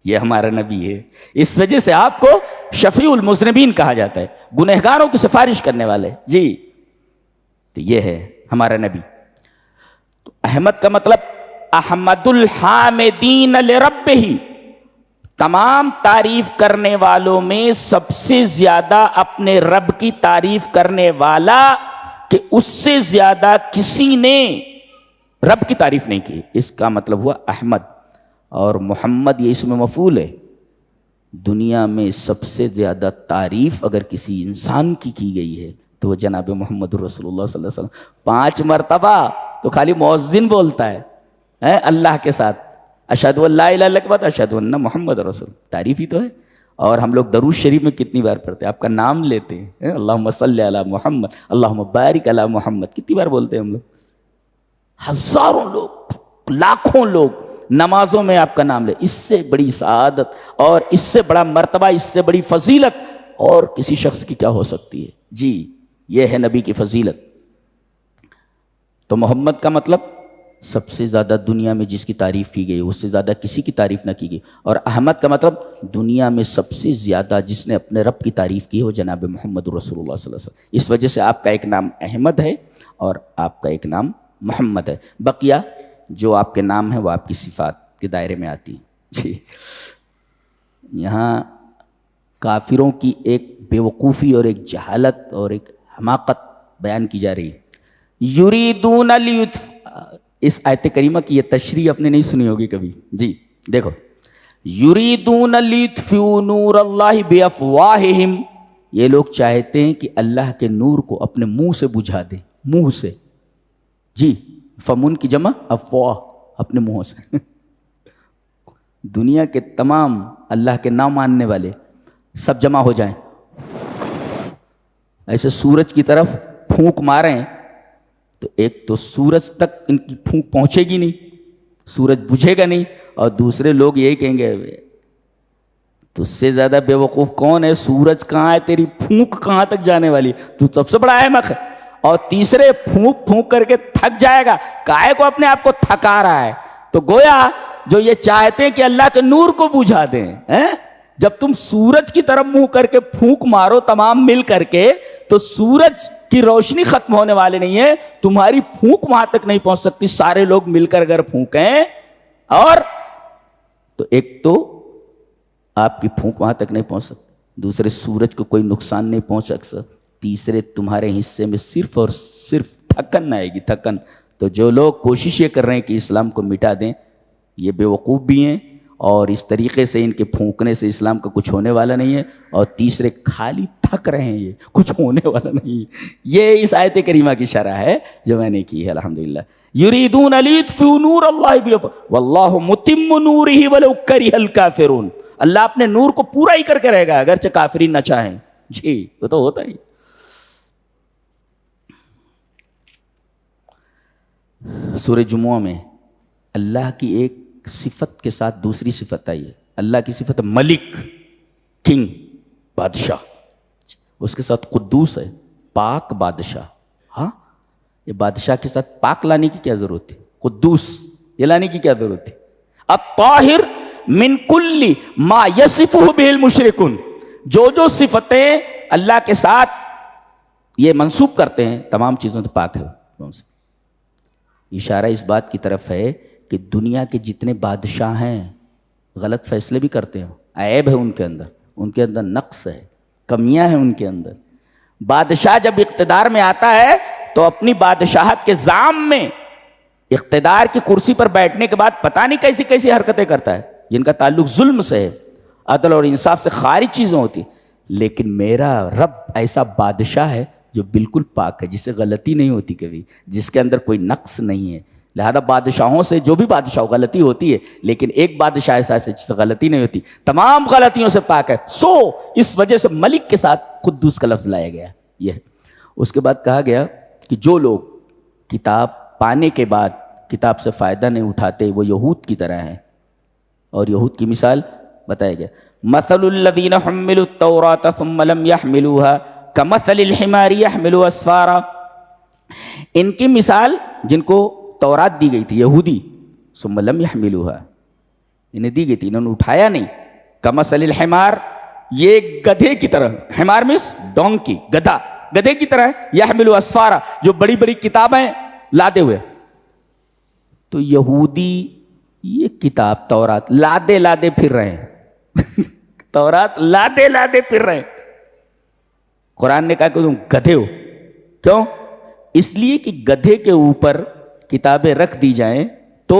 یہ ہمارا نبی ہے، اس وجہ سے آپ کو شفیع المذنبین کہا جاتا ہے، گنہگاروں کی سفارش کرنے والے. جی تو یہ ہے ہمارا نبی. تو احمد کا مطلب احمد الحامدین لربہ، تمام تعریف کرنے والوں میں سب سے زیادہ اپنے رب کی تعریف کرنے والا، کہ اس سے زیادہ کسی نے رب کی تعریف نہیں کی. اس کا مطلب ہوا احمد. اور محمد یہ اسم مفعول ہے. دنیا میں سب سے زیادہ تعریف اگر کسی انسان کی گئی ہے تو وہ جناب محمد رسول اللہ صلی اللہ علیہ وسلم. 5 مرتبہ تو خالی مؤذن بولتا ہے اللہ کے ساتھ، اشہد ان لا الہ الا اللہ کے بعد اشہد ان محمد رسول، تعریف ہی تو ہے. اور ہم لوگ درود شریف میں کتنی بار پڑھتے ہیں، آپ کا نام لیتے ہیں، اللہم صلی علی محمد، اللہم بارک علی محمد، کتنی بار بولتے ہیں ہم لوگ. ہزاروں لوگ، لاکھوں لوگ نمازوں میں آپ کا نام لے. اس سے بڑی سعادت اور اس سے بڑا مرتبہ، اس سے بڑی فضیلت اور کسی شخص کی کیا ہو سکتی ہے. جی یہ ہے نبی کی فضیلت. تو محمد کا مطلب سب سے زیادہ دنیا میں جس کی تعریف کی گئی، اس سے زیادہ کسی کی تعریف نہ کی گئی. اور احمد کا مطلب دنیا میں سب سے زیادہ جس نے اپنے رب کی تعریف کی ہے وہ جناب محمد رسول اللہ صلی اللہ علیہ وسلم. اس وجہ سے آپ کا ایک نام احمد ہے اور آپ کا ایک نام محمد ہے. بقیہ جو آپ کے نام ہیں وہ آپ کی صفات کے دائرے میں آتی ہیں. جی یہاں کافروں کی ایک بیوقوفی اور ایک جہالت اور ایک حماقت بیان کی جا رہی ہے. یریدون لیطفئوا، اس آیت کریمہ کی یہ تشریح آپ نے نہیں سنی ہوگی کبھی. جی دیکھو، یریدون لیطفئوا نور اللہ بافواہہم، یہ لوگ چاہتے ہیں کہ اللہ کے نور کو اپنے منہ سے بجھا دیں، منہ سے. جی فمن کی جمع افواہ، اپنے منہوں سے. دنیا کے تمام اللہ کے نام ماننے والے سب جمع ہو جائیں، ایسے سورج کی طرف پھونک ماریں تو ایک تو سورج تک ان کی پھونک پہنچے گی نہیں، سورج بجھے گا نہیں، اور دوسرے لوگ یہی کہیں گے تو اس سے زیادہ بے وقوف کون ہے، سورج کہاں ہے، تیری پھونک کہاں تک جانے والی، تو سب سے بڑا احمق ہے. اور تیسرے پھونک کر کے تھک جائے گا، کائے کو اپنے آپ کو تھکا رہا ہے. تو گویا جو یہ چاہتے ہیں کہ اللہ کے نور کو بجھا دیں، جب تم سورج کی طرف منہ کر کے پھونک مارو تمام مل کر کے تو سورج کی روشنی ختم ہونے والے نہیں ہے، تمہاری پھونک وہاں تک نہیں پہنچ سکتی. سارے لوگ مل کر اگر پھونکیں اور تو ایک تو آپ کی پھونک وہاں تک نہیں پہنچ سکتی، دوسرے سورج کو کوئی نقصان نہیں پہنچ سکتا، تیسرے تمہارے حصے میں صرف اور صرف تھکن آئے گی، تھکن. تو جو لوگ کوشش یہ کر رہے ہیں کہ اسلام کو مٹا دیں، یہ بیوقوف بھی ہیں، اور اس طریقے سے ان کے پھونکنے سے اسلام کا کچھ ہونے والا نہیں ہے. اور تیسرے خالی تھک رہے ہیں، یہ کچھ ہونے والا نہیں ہے. یہ اس آیت کریمہ کی شرح ہے جو میں نے کی ہے الحمدللہ. یریدون لیطفئوا نور اللہ واللہ متم نورہ ولو کرہ الکافرون. اللہ اپنے نور کو پورا ہی کر کے رہے گا اگرچہ کافرین نہ چاہیں. جی وہ تو ہوتا ہی. سورہ جمعہ میں اللہ کی ایک صفت کے ساتھ دوسری صفت آئی ہے. اللہ کی صفت ملک، کنگ، بادشاہ. اس کے ساتھ قدوس ہے، پاک بادشاہ. ہاں، یہ بادشاہ کے ساتھ پاک لانے کی کیا ضرورت تھی؟ قدوس یہ لانے کی کیا ضرورت تھی؟ الطاہر من کل ما یصفہ بہ المشرکون. جو صفتیں اللہ کے ساتھ یہ منسوب کرتے ہیں تمام چیزوں سے پاک ہے. اشارہ اس بات کی طرف ہے کہ دنیا کے جتنے بادشاہ ہیں غلط فیصلے بھی کرتے ہیں، عیب ہے ان کے اندر نقص ہے، کمیاں ہیں ان کے اندر. بادشاہ جب اقتدار میں آتا ہے تو اپنی بادشاہت کے زعم میں اقتدار کی کرسی پر بیٹھنے کے بعد پتہ نہیں کیسی کیسی حرکتیں کرتا ہے جن کا تعلق ظلم سے ہے، عدل اور انصاف سے خارج چیزیں ہوتی. لیکن میرا رب ایسا بادشاہ ہے جو بالکل پاک ہے، جس سے غلطی نہیں ہوتی کبھی، جس کے اندر کوئی نقص نہیں ہے. لہذا بادشاہوں سے جو بھی بادشاہ غلطی ہوتی ہے، لیکن ایک بادشاہ ایسا ہے جس سے غلطی نہیں ہوتی، تمام غلطیوں سے پاک ہے. سو اس وجہ سے ملک کے ساتھ قدوس کا لفظ لایا گیا. یہ اس کے بعد کہا گیا کہ جو لوگ کتاب پانے کے بعد کتاب سے فائدہ نہیں اٹھاتے وہ یہود کی طرح ہیں. اور یہود کی مثال بتایا گیا، مثل الذین حملوا التوراۃ ثم لم يحملوها کمثل الحمار يحمل اسفارا. ان کی مثال جن کو تورات دی گئی تھی، یہودی، ثم لم يحملوها، انہیں دی گئی تھی، انہوں نے اٹھایا نہیں. کمثل الحمار، یہ گدھے کی طرح، حمار مینس ڈونکی، گدھا، گدھے کی طرح ہے. يحمل اسفارا، جو بڑی بڑی کتابیں لادے ہوئے. تو یہودی یہ کتاب تورات لادے پھر رہے ہیں تورات لادے پھر رہے ہیں. قرآن نے کہا کہ تم گدھے ہو. کیوں؟ اس لیے کہ گدھے کے اوپر کتابیں رکھ دی جائیں تو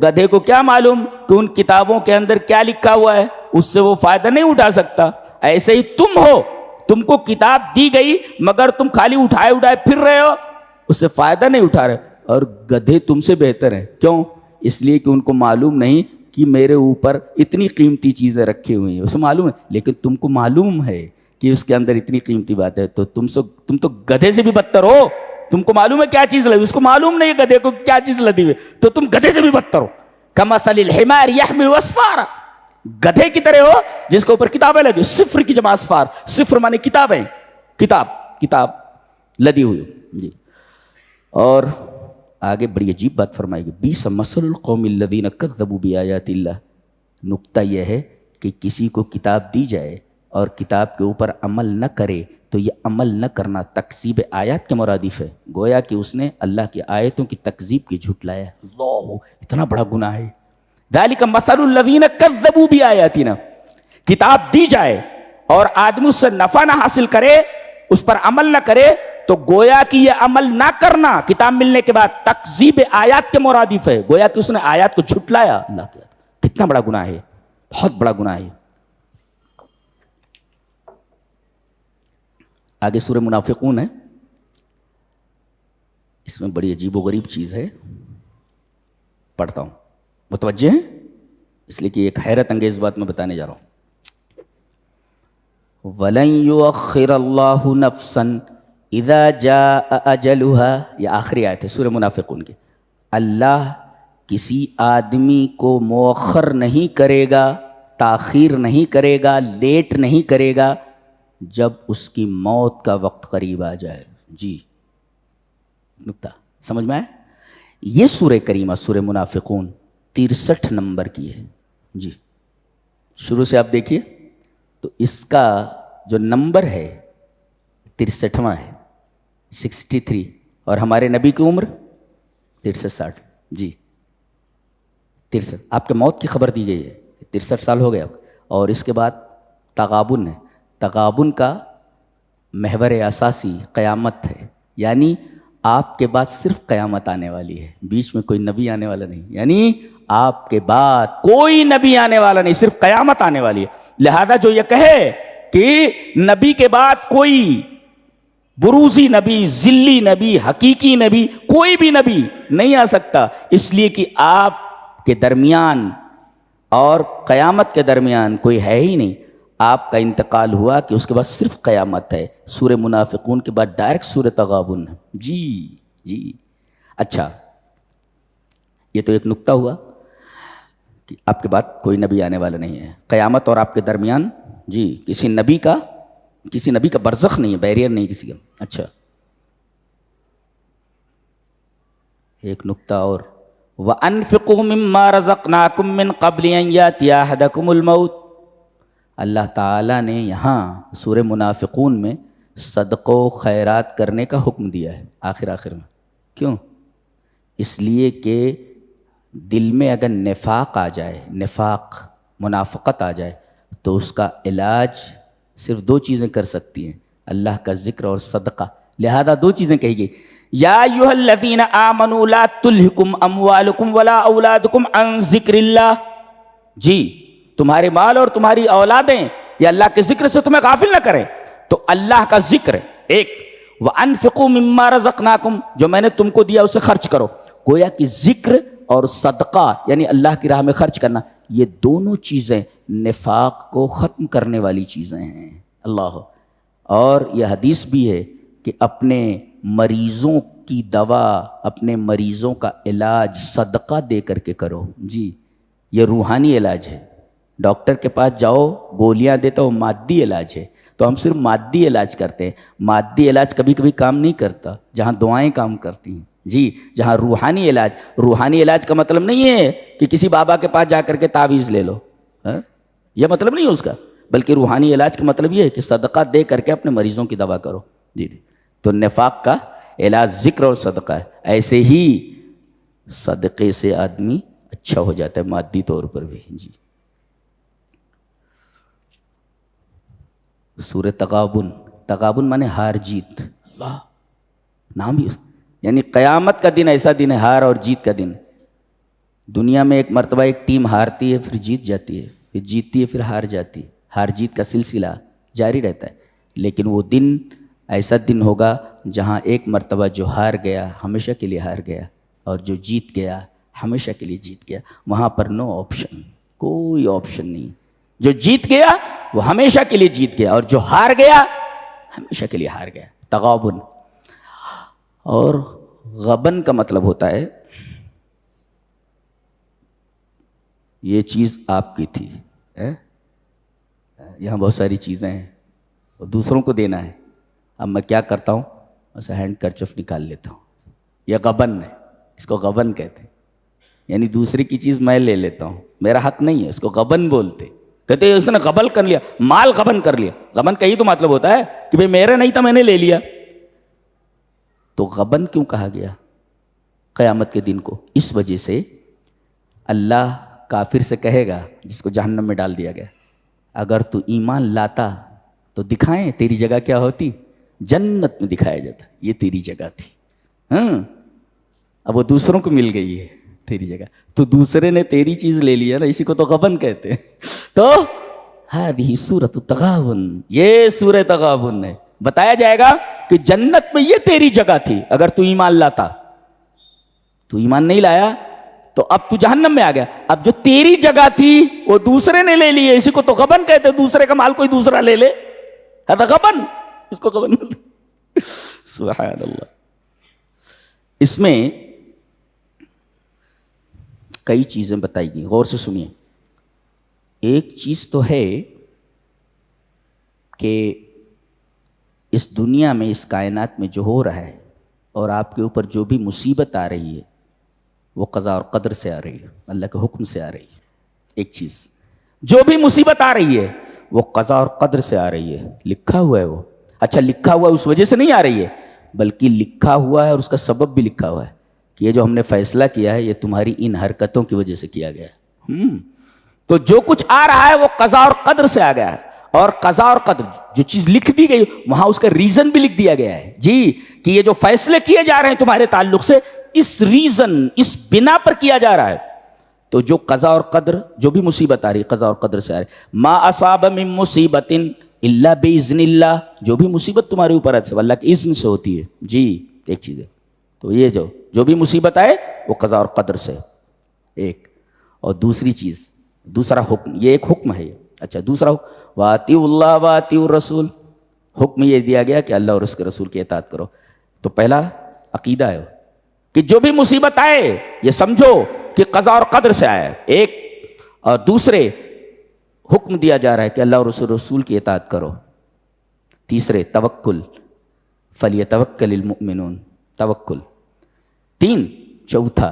گدھے کو کیا معلوم کہ ان کتابوں کے اندر کیا لکھا ہوا ہے، اس سے وہ فائدہ نہیں اٹھا سکتا. ایسے ہی تم ہو، تم کو کتاب دی گئی مگر تم خالی اٹھائے پھر رہے ہو، اس سے فائدہ نہیں اٹھا رہے. اور گدھے تم سے بہتر ہیں. کیوں؟ اس لیے کہ ان کو معلوم نہیں کہ میرے اوپر اتنی قیمتی چیزیں رکھی ہوئی ہیں، اسے معلوم ہے. لیکن تم کو معلوم ہے کہ اس کے اندر اتنی قیمتی بات ہے، تو تم تو گدھے سے بھی بدتر ہو. تم کو معلوم ہے کیا چیز لگی، اس کو معلوم نہیں گدھے کو کیا چیز لدی ہوئی، تو تم گدھے سے بھی بدتر ہو. کمثل الحمار يحمل اسفارا، گدھے کی طرح ہو جس کے اوپر کتابیں لگی. صفر کی جمع اسفار، صفر مانے کتابیں، کتاب لدی ہوئی. جی. اور آگے بڑی عجیب بات فرمائے گی، بیس مثل القوم الذین کذبوا بآیات اللہ. نقطہ یہ ہے کہ کسی کو کتاب دی جائے اور کتاب کے اوپر عمل نہ کرے تو یہ عمل نہ کرنا تکذیب آیات کے مرادف ہے. گویا کہ اس نے اللہ کی آیتوں کی تکذیب کی جھٹلایا. اللہ، اتنا بڑا گناہ ہے. ذالک مثل الذین کذبوا بآیاتنا. کتاب دی جائے اور آدمی اس سے نفع نہ حاصل کرے، اس پر عمل نہ کرے، تو گویا کہ یہ عمل نہ کرنا کتاب ملنے کے بعد تکذیب آیات کے مرادف ہے. گویا کہ اس نے آیات کو جھٹلایا. اللہ کی آیات کتنا بڑا گناہ ہے، بہت بڑا گناہ ہے. آگے سورہ منافقون ہے، اس میں بڑی عجیب و غریب چیز ہے، پڑھتا ہوں. متوجہ ہیں؟ اس لیے کہ ایک حیرت انگیز بات میں بتانے جا رہا ہوں. وَلَن يُؤَخِّرَ اللَّهُ نَفْسًا اذا جاء اجلها، یہ آخری آیت ہے سورہ منافقون کی. اللہ کسی آدمی کو مؤخر نہیں کرے گا، تاخیر نہیں کرے گا، لیٹ نہیں کرے گا جب اس کی موت کا وقت قریب آ جائے. جی، نکتہ سمجھ میں آئے؟ یہ سورہ کریمہ سورہ منافقون 63 نمبر کی ہے. جی، شروع سے آپ دیکھیے تو اس کا جو نمبر ہے 63واں ہے، 63. اور ہمارے نبی کی عمر 63-60. جی 63. آپ کے موت کی خبر دی گئی ہے، 63 سال ہو گئے آپ. اور اس کے بعد تغابن ہے. تغابن کا محور اساسی قیامت ہے، یعنی آپ کے بعد صرف قیامت آنے والی ہے، بیچ میں کوئی نبی آنے والا نہیں، یعنی آپ کے بعد کوئی نبی آنے والا نہیں، صرف قیامت آنے والی ہے۔ لہذا جو یہ کہے کہ نبی کے بعد کوئی بروزی نبی، ذلی نبی، حقیقی نبی، کوئی بھی نبی نہیں آ سکتا، اس لیے کہ آپ کے درمیان اور قیامت کے درمیان کوئی ہے ہی نہیں، آپ کا انتقال ہوا کہ اس کے بعد صرف قیامت ہے۔ سورہ منافقون کے بعد ڈائریکٹ سورہ تغابن ہے۔ جی اچھا، یہ تو ایک نکتہ ہوا کہ آپ کے بعد کوئی نبی آنے والا نہیں ہے، قیامت اور آپ کے درمیان جی کسی نبی کا برزخ نہیں ہے، بیریئر نہیں کسی کا۔ اچھا، ایک نکتہ اور، وَأَنفِقُوا مِمَّا رَزَقْنَاكُم مِّن قَبْلِ أَن يَأْتِيَ أَحَدَكُمُ الْمَوْتُ۔ اللہ تعالیٰ نے یہاں سورہ منافقون میں صدقہ و خیرات کرنے کا حکم دیا ہے آخر میں۔ کیوں؟ اس لیے کہ دل میں اگر نفاق آ جائے، منافقت آ جائے، تو اس کا علاج صرف دو چیزیں کر سکتی ہیں، اللہ کا ذکر اور صدقہ۔ لہذا دو چیزیں کہی گئی، یا ایھا الذین آمنوا لا تلھکم اموالکم ولا اولادکم عن ذکر اللہ۔ جی، تمہارے مال اور تمہاری اولادیں یہ اللہ کے ذکر سے تمہیں غافل نہ کریں، تو اللہ کا ذکر ایک، وَأَنفِقُوا مِمَّا رَزَقْنَاكُمْ، جو میں نے تم کو دیا اسے خرچ کرو۔ گویا کہ ذکر اور صدقہ یعنی اللہ کی راہ میں خرچ کرنا، یہ دونوں چیزیں نفاق کو ختم کرنے والی چیزیں ہیں۔ اللہ، اور یہ حدیث بھی ہے کہ اپنے مریضوں کی دوا، اپنے مریضوں کا علاج صدقہ دے کر کے کرو۔ جی، یہ روحانی علاج ہے۔ ڈاکٹر کے پاس جاؤ، گولیاں دیتا، وہ مادی علاج ہے، تو ہم صرف مادی علاج کرتے ہیں۔ مادی علاج کبھی کبھی کام نہیں کرتا جہاں دعائیں کام کرتی ہیں۔ جی، جہاں روحانی علاج کا مطلب نہیں ہے کہ کسی بابا کے پاس جا کر کے تعویذ لے لو، یہ مطلب نہیں ہے اس کا، بلکہ روحانی علاج کا مطلب یہ ہے کہ صدقہ دے کر کے اپنے مریضوں کی دوا کرو۔ جی، تو نفاق کا علاج ذکر اور صدقہ ہے۔ ایسے ہی صدقے سے آدمی اچھا ہو جاتا ہے مادی طور پر بھی۔ جی، سورہ تغابن مانے ہار جیت، اللہ نام ہی، یعنی قیامت کا دن ایسا دن ہے، ہار اور جیت کا دن۔ دنیا میں ایک مرتبہ ایک ٹیم ہارتی ہے، پھر جیت جاتی ہے، پھر جیتتی ہے، پھر ہار جاتی ہے، ہار جیت کا سلسلہ جاری رہتا ہے۔ لیکن وہ دن ایسا دن ہوگا جہاں ایک مرتبہ جو ہار گیا ہمیشہ کے لیے ہار گیا، اور جو جیت گیا ہمیشہ کے لیے جیت گیا۔ وہاں پر نو آپشن، کوئی آپشن نہیں۔ جو جیت گیا وہ ہمیشہ کے لیے جیت گیا، اور جو ہار گیا ہمیشہ کے لیے ہار گیا۔ تغابن اور غبن کا مطلب ہوتا ہے یہ چیز آپ کی تھی، یہاں بہت ساری چیزیں ہیں اور دوسروں کو دینا ہے، اب میں کیا کرتا ہوں، اسے ہینڈ کرچف نکال لیتا ہوں، یہ غبن ہے، اس کو غبن کہتے ہیں۔ یعنی دوسرے کی چیز میں لے لیتا ہوں، میرا حق نہیں ہے، اس کو غبن بولتے۔ کہتے ہیں اس نے غبن کر لیا، مال غبن کر لیا۔ غبن کا ہی تو مطلب ہوتا ہے کہ بھئی میرا نہیں تھا، میں نے لے لیا۔ تو غبن کیوں کہا گیا قیامت کے دن کو؟ اس وجہ سے اللہ کافر سے کہے گا جس کو جہنم میں ڈال دیا گیا، اگر تو ایمان لاتا تو دکھائیں تیری جگہ کیا ہوتی، جنت میں دکھایا جاتا، یہ تیری جگہ تھی۔ اب وہ دوسروں کو مل گئی ہے تیری جگہ، تو دوسرے نے تیری چیز لے لیا نا، اسی کو تو غبن کہتے ہیں۔ تو ہذہ سورۃ التغابن، یہ سورہ تغابن ہے۔ بتایا جائے گا کہ جنت میں یہ تیری جگہ تھی اگر تو ایمان لاتا، تو ایمان نہیں لایا تو اب تو جہنم میں آ گیا۔ اب جو تیری جگہ تھی وہ دوسرے نے لے لی ہے، اسی کو تو غبن کہتے ہیں، دوسرے کا مال کوئی دوسرا لے لے، ہذا غبن، اس کو غبن بولتے ہیں۔ سبحان اللہ۔ اس میں کئی چیزیں بتائی گئی، غور سے سنیے۔ ایک چیز تو ہے کہ اس دنیا میں، اس کائنات میں جو ہو رہا ہے اور آپ کے اوپر جو بھی مصیبت آ رہی ہے وہ قضاء اور قدر سے آ رہی ہے، اللہ کے حکم سے آ رہی ہے۔ ایک چیز، جو بھی مصیبت آ رہی ہے وہ قضاء اور قدر سے آ رہی ہے، لکھا ہوا ہے وہ۔ اچھا، لکھا ہوا ہے اس وجہ سے نہیں آ رہی ہے، بلکہ لکھا ہوا ہے اور اس کا سبب بھی لکھا ہوا ہے کہ یہ جو ہم نے فیصلہ کیا ہے یہ تمہاری ان حرکتوں کی وجہ سے کیا گیا ہے۔ تو جو کچھ آ رہا ہے وہ قضاء اور قدر سے آ گیا ہے، اور قضا اور قدر جو چیز لکھ دی گئی وہاں اس کا ریزن بھی لکھ دیا گیا ہے جی کہ یہ جو فیصلے کیے جا رہے ہیں تمہارے تعلق سے اس ریزن اس بنا پر کیا جا رہا ہے. تو جو قضا اور قدر جو بھی مصیبت آ رہی قضا اور قدر سے آ رہی ما اصاب من مصیبت الا باذن اللہ جو بھی مصیبت تمہارے اوپر ہے اللہ کے اذن سے ہوتی ہے جی. ایک چیز ہے تو یہ جو بھی مصیبت آئے وہ قضا اور قدر سے ایک. اور دوسری چیز دوسرا حکم یہ ایک حکم ہے. اچھا دوسرا واطیعوا اللہ واطیعوا الرسول حکم یہ دیا گیا کہ اللہ اور اس کے رسول کی اطاعت کرو. تو پہلا عقیدہ ہے کہ جو بھی مصیبت آئے یہ سمجھو کہ قضا اور قدر سے آیا ہے ایک. اور دوسرے حکم دیا جا رہا ہے کہ اللہ اور اس کے رسول کی اطاعت کرو. تیسرے توکل فلیتوکل المؤمنون توکل. تین چوتھا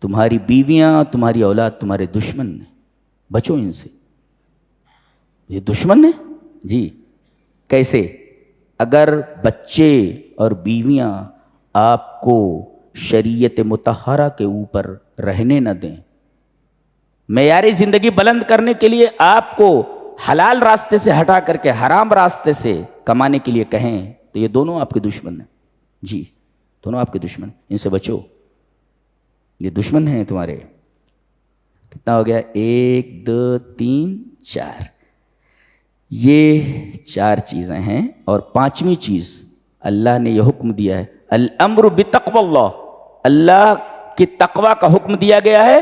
تمہاری بیویاں تمہاری اولاد تمہارے دشمن ہیں بچو ان سے. یہ دشمن ہے جی. کیسے؟ اگر بچے اور بیویاں آپ کو شریعت مطہرہ کے اوپر رہنے نہ دیں معیاری زندگی بلند کرنے کے لیے آپ کو حلال راستے سے ہٹا کر کے حرام راستے سے کمانے کے لیے کہیں تو یہ دونوں آپ کے دشمن ہیں جی. دونوں آپ کے دشمن ان سے بچو یہ دشمن ہیں تمہارے. کتنا ہو گیا 1 2 3 4 یہ 4 چیزیں ہیں. اور 5ویں چیز اللہ نے یہ حکم دیا ہے الامر بتقوی اللہ اللہ کے تقوی کا حکم دیا گیا ہے.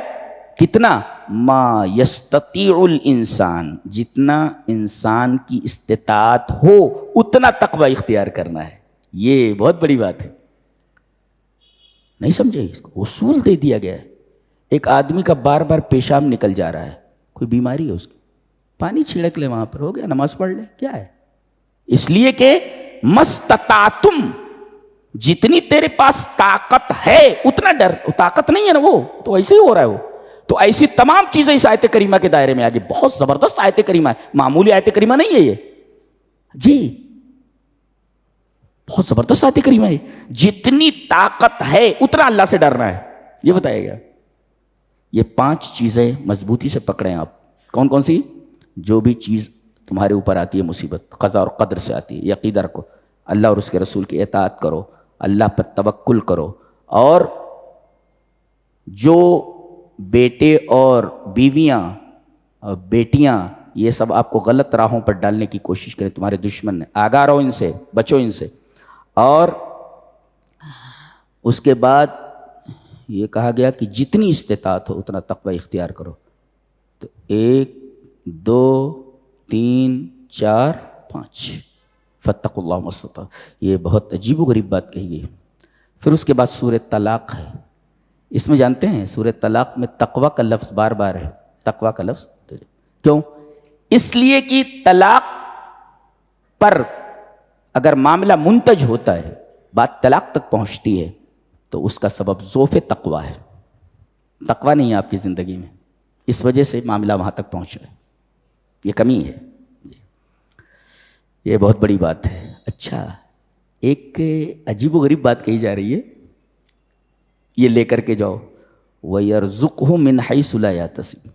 کتنا؟ ما یستطیع الانسان جتنا انسان کی استطاعت ہو اتنا تقوی اختیار کرنا ہے. یہ بہت بڑی بات ہے. نہیں سمجھے اس کو اصول دے دیا گیا ہے. ایک آدمی کا بار بار پیشاب نکل جا رہا ہے کوئی بیماری ہے اس کی پانی چھڑک لے وہاں پر ہو گیا نماز پڑھ لے کیا ہے. اس لیے کہ مستطاعتم جتنی تیرے پاس طاقت ہے اتنا ڈر. طاقت نہیں ہے نا وہ تو ایسے ہی ہو رہا ہے وہ. تو ایسی تمام چیزیں اس آیت کریمہ کے دائرے میں آگے بہت زبردست آیت کریمہ ہے معمولی آیت کریمہ نہیں ہے یہ جی. بہت زبردست آیت کریمہ ہے. جتنی طاقت ہے اتنا اللہ سے ڈرنا ہے یہ بتایا گیا. یہ 5 چیزیں مضبوطی سے پکڑیں آپ. کون کون سی؟ جو بھی چیز تمہارے اوپر آتی ہے مصیبت قضا اور قدر سے آتی ہے یہ عقیدہ رکھو. اللہ اور اس کے رسول کی اطاعت کرو اللہ پر توکل کرو. اور جو بیٹے اور بیویاں اور بیٹیاں یہ سب آپ کو غلط راہوں پر ڈالنے کی کوشش کریں تمہارے دشمن نے آگاہ رہو ان سے بچو ان سے. اور اس کے بعد یہ کہا گیا کہ جتنی استطاعت ہو اتنا تقوی اختیار کرو. تو 1 2 3 4 5 فاتقوا اللہ ما استطعتم. یہ بہت عجیب و غریب بات کہی گئی. پھر اس کے بعد سورہ طلاق ہے. اس میں جانتے ہیں سورہ طلاق میں تقوی کا لفظ بار بار ہے. تقوی کا لفظ کیوں؟ اس لیے کہ طلاق پر اگر معاملہ منتج ہوتا ہے بات طلاق تک پہنچتی ہے تو اس کا سبب ضعف تقوی ہے. تقوی نہیں ہے آپ کی زندگی میں اس وجہ سے معاملہ وہاں تک پہنچ رہا ہے. یہ کمی ہے. یہ بہت بڑی بات ہے. اچھا ایک عجیب و غریب بات کہی جا رہی ہے یہ لے کر کے جاؤ وَيَرْزُقْهُ مِنْ حَيْثُ لَا يَحْتَسِبُ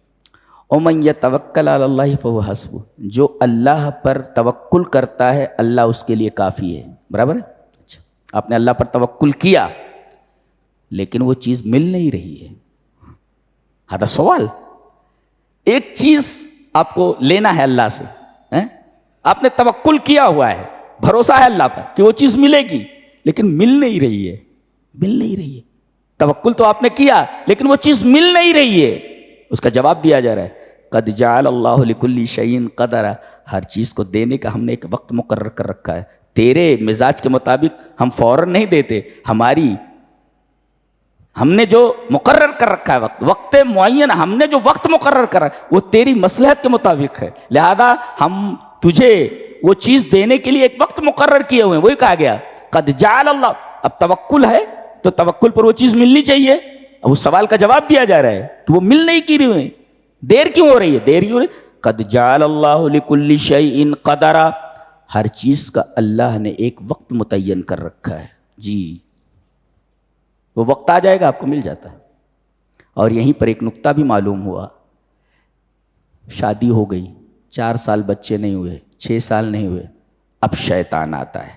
وَمَنْ يَتَوَكَّلْ عَلَى اللَّهِ فَهُوَ حَسْبُهُ. جو اللہ پر توکل کرتا ہے اللہ اس کے لیے کافی ہے. برابر ہے. اچھا آپ نے اللہ پر توکل کیا لیکن وہ چیز مل نہیں رہی ہے. ہذا سوال. ایک چیز آپ کو لینا ہے اللہ سے آپ نے توکل کیا ہوا ہے بھروسہ ہے اللہ پر کہ وہ چیز ملے گی لیکن مل نہیں رہی ہے. مل نہیں رہی ہے. توکل تو آپ نے کیا لیکن وہ چیز مل نہیں رہی ہے. اس کا جواب دیا جا رہا ہے قد جعل اللہ لکل شیء قدرا. ہر چیز کو دینے کا ہم نے ایک وقت مقرر کر رکھا ہے. تیرے مزاج کے مطابق ہم فوراً نہیں دیتے. ہم نے جو مقرر کر رکھا ہے وقت معین ہم نے جو وقت مقرر کرا وہ تیری مصلحت کے مطابق ہے. لہذا ہم تجھے وہ چیز دینے کے لیے ایک وقت مقرر کیے ہوئے ہیں. وہی کہا گیا قد جعل اللہ. اب توکل ہے تو توکل پر وہ چیز ملنی چاہیے. اب اس سوال کا جواب دیا جا رہا ہے کہ وہ مل نہیں کی رہی. دیر کیوں ہو رہی ہے؟ دیر کیوں ہو رہی ہے؟ قد جعل اللہ لکل شیء قدرا. ہر چیز کا اللہ نے ایک وقت متعین کر رکھا ہے جی. وہ وقت آ جائے گا آپ کو مل جاتا ہے. اور یہیں پر ایک نقطہ بھی معلوم ہوا. شادی ہو گئی 4 سال بچے نہیں ہوئے، 6 سال نہیں ہوئے، اب شیطان آتا ہے.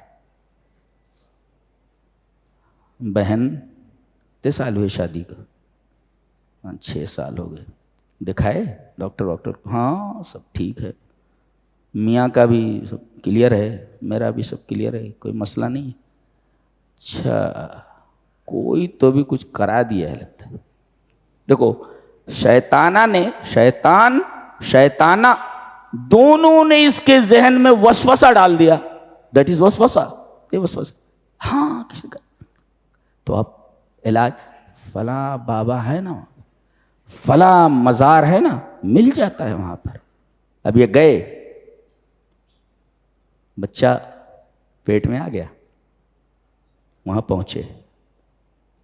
بہن کتنے سال ہوئے شادی کو؟ 6 سال ہو گئے. دکھائے ڈاکٹر؟ ہاں سب ٹھیک ہے، میاں کا بھی سب کلیئر ہے، میرا بھی سب کلیئر ہے، کوئی مسئلہ نہیں. اچھا کوئی تو بھی کچھ کرا دیا ہے لگتا ہے. دیکھو شیطانہ دونوں نے اس کے ذہن میں وسوسہ ڈال دیا. دیٹ از وسوسہ، یہ وسوسہ. ہاں کسی کا تو اب علاج فلاں بابا ہے نا، فلاں مزار ہے نا، مل جاتا ہے وہاں پر. اب یہ گئے، بچہ پیٹ میں آ گیا، وہاں پہنچے،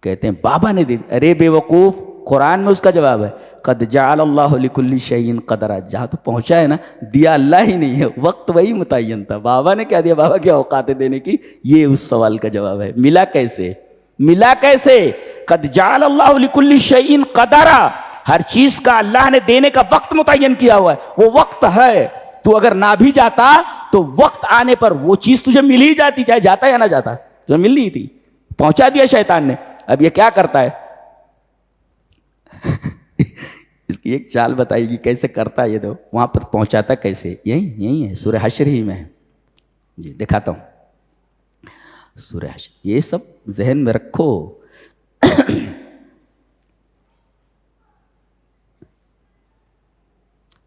کہتے ہیں بابا نے دی. ارے بے وقوف، قرآن میں اس کا جواب ہے قد جعل اللہ لکل شیء قدرا. جہاں تو پہنچا ہے نا، دیا اللہ ہی نہیں ہے، وقت وہی متعین تھا. بابا نے کیا دیا؟ بابا کیا اوقات دینے کی؟ یہ اس سوال کا جواب ہے. ملا کیسے؟ قد جعل اللہ لکل شیء قدرا. ہر چیز کا اللہ نے دینے کا وقت متعین کیا ہوا ہے. وہ وقت ہے، تو اگر نہ بھی جاتا تو وقت آنے پر وہ چیز تجھے مل ہی جاتی، چاہے جاتا یا نہ جاتا. تجھے مل رہی تھی، پہنچا دیا شیطان نے. اب یہ کیا کرتا ہے؟ اس کی ایک چال بتائے گی کیسے کرتا ہے. یہ تو وہاں پر پہنچاتا کیسے؟ یہی ہے، سورہ حشر ہی میں ہے. جی دکھاتا ہوں سورہ حشر. یہ سب ذہن میں رکھو.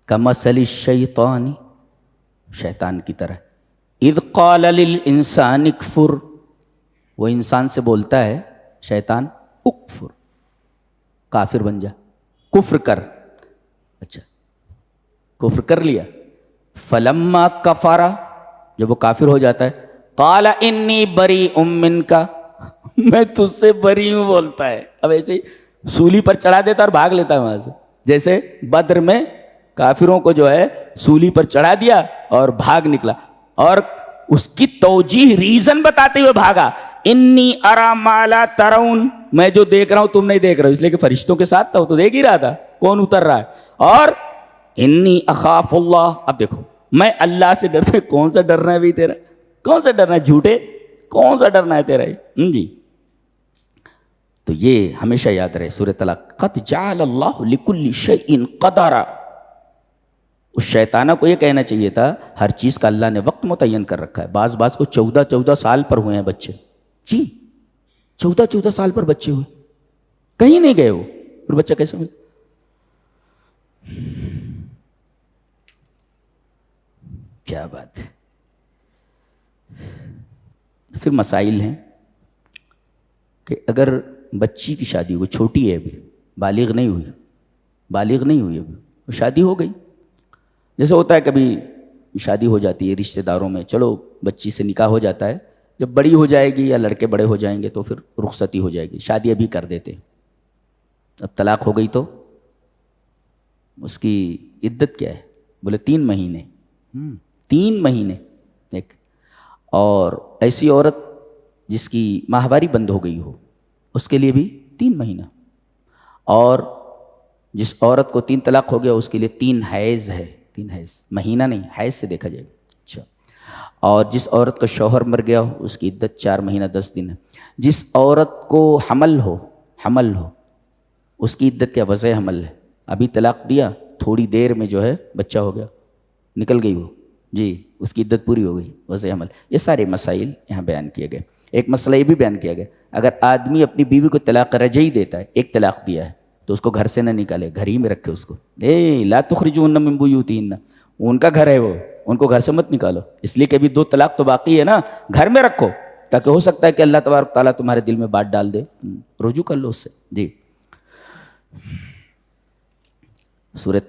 کمثل الشیطان، شیطان کی طرح. اذ قال للانسان اکفر، وہ انسان سے بولتا ہے شیطان اکفر، کافر بن جا، کفر کر. اچھا کفر کر لیا. فلما کفر، جب وہ کافر ہو جاتا ہے، قال انی بریء منک، میں تجھ سے بری ہوں بولتا ہے. اب ایسے ہی سولی پر چڑھا دیتا اور بھاگ لیتا ہے وہاں سے. جیسے بدر میں کافروں کو جو ہے سولی پر چڑھا دیا اور بھاگ نکلا، اور اس کی توجیہ ریزن بتاتے ہوئے بھاگا. انی ارا ما لا ترون، میں جو دیکھ رہا ہوں تم نہیں دیکھ رہے ہو. اس لیے کہ فرشتوں کے ساتھ تھا، وہ تو دیکھ ہی رہا تھا کون اتر رہا ہے. اور انی اخاف اللہ، اب دیکھو میں اللہ سے ڈرتے. کون سا ڈرنا ہے بھی تیرا؟ کون سا ڈرنا ہے جھوٹے؟ کون سا ڈرنا ہے تیرا؟ جی تو یہ ہمیشہ یاد رہے. سورۃ طلاق، قد جعل اللہ لکل شیء قدرا. اس شیطانہ کو یہ کہنا چاہیے تھا ہر چیز کا اللہ نے وقت متعین کر رکھا ہے. بعض کو 14 سال پر ہوئے ہیں بچے. جی 14 سال پر بچے ہوئے، کہیں نہیں گئے وہ، پھر بچہ کیسے ہوئے؟ کیا بات ہے. پھر مسائل ہیں کہ اگر بچی کی شادی ہوئی، چھوٹی ہے ابھی، بالغ نہیں ہوئی ابھی، وہ شادی ہو گئی. جیسے ہوتا ہے کبھی شادی ہو جاتی ہے رشتہ داروں میں، چلو بچی سے نکاح ہو جاتا ہے، جب بڑی ہو جائے گی یا لڑکے بڑے ہو جائیں گے تو پھر رخصتی ہو جائے گی، شادی ابھی کر دیتے. اب طلاق ہو گئی تو اس کی عدت کیا ہے؟ بولے 3 مہینے. 3 مہینے. ایک اور ایسی عورت جس کی ماہواری بند ہو گئی ہو، اس کے لیے بھی 3 مہینہ. اور جس عورت کو 3 طلاق ہو گیا اس کے لیے 3 حیض ہے. 3 حیض، مہینہ نہیں، حیض سے دیکھا جائے گا. اچھا. اور جس عورت کا شوہر مر گیا ہو اس کی عدت 4 مہینہ 10 دن ہے. جس عورت کو حمل ہو اس کی عدت کیا؟ وضع حمل ہے. ابھی طلاق دیا، تھوڑی دیر میں جو ہے بچہ ہو گیا، نکل گئی وہ، جی اس کی عدت پوری ہو گئی، وضع حمل. یہ سارے مسائل یہاں بیان کیے گئے. ایک مسئلہ یہ بھی بیان کیا گیا، اگر آدمی اپنی بیوی کو طلاق رجعی دیتا ہے، ایک طلاق دیا ہے، تو اس کو گھر سے نہ نکالے، گھر ہی میں رکھے اس کو. لا تخرجوهن من بیوتہن، ان کا گھر ہے وہ، ان کو گھر سے مت نکالو. اس لیے کہ ابھی 2 طلاق تو باقی ہے نا، گھر میں رکھو، تاکہ ہو سکتا ہے کہ اللہ تبارک تعالیٰ تمہارے دل میں بات ڈال دے، رجوع کر لو اس سے. جی سورۃ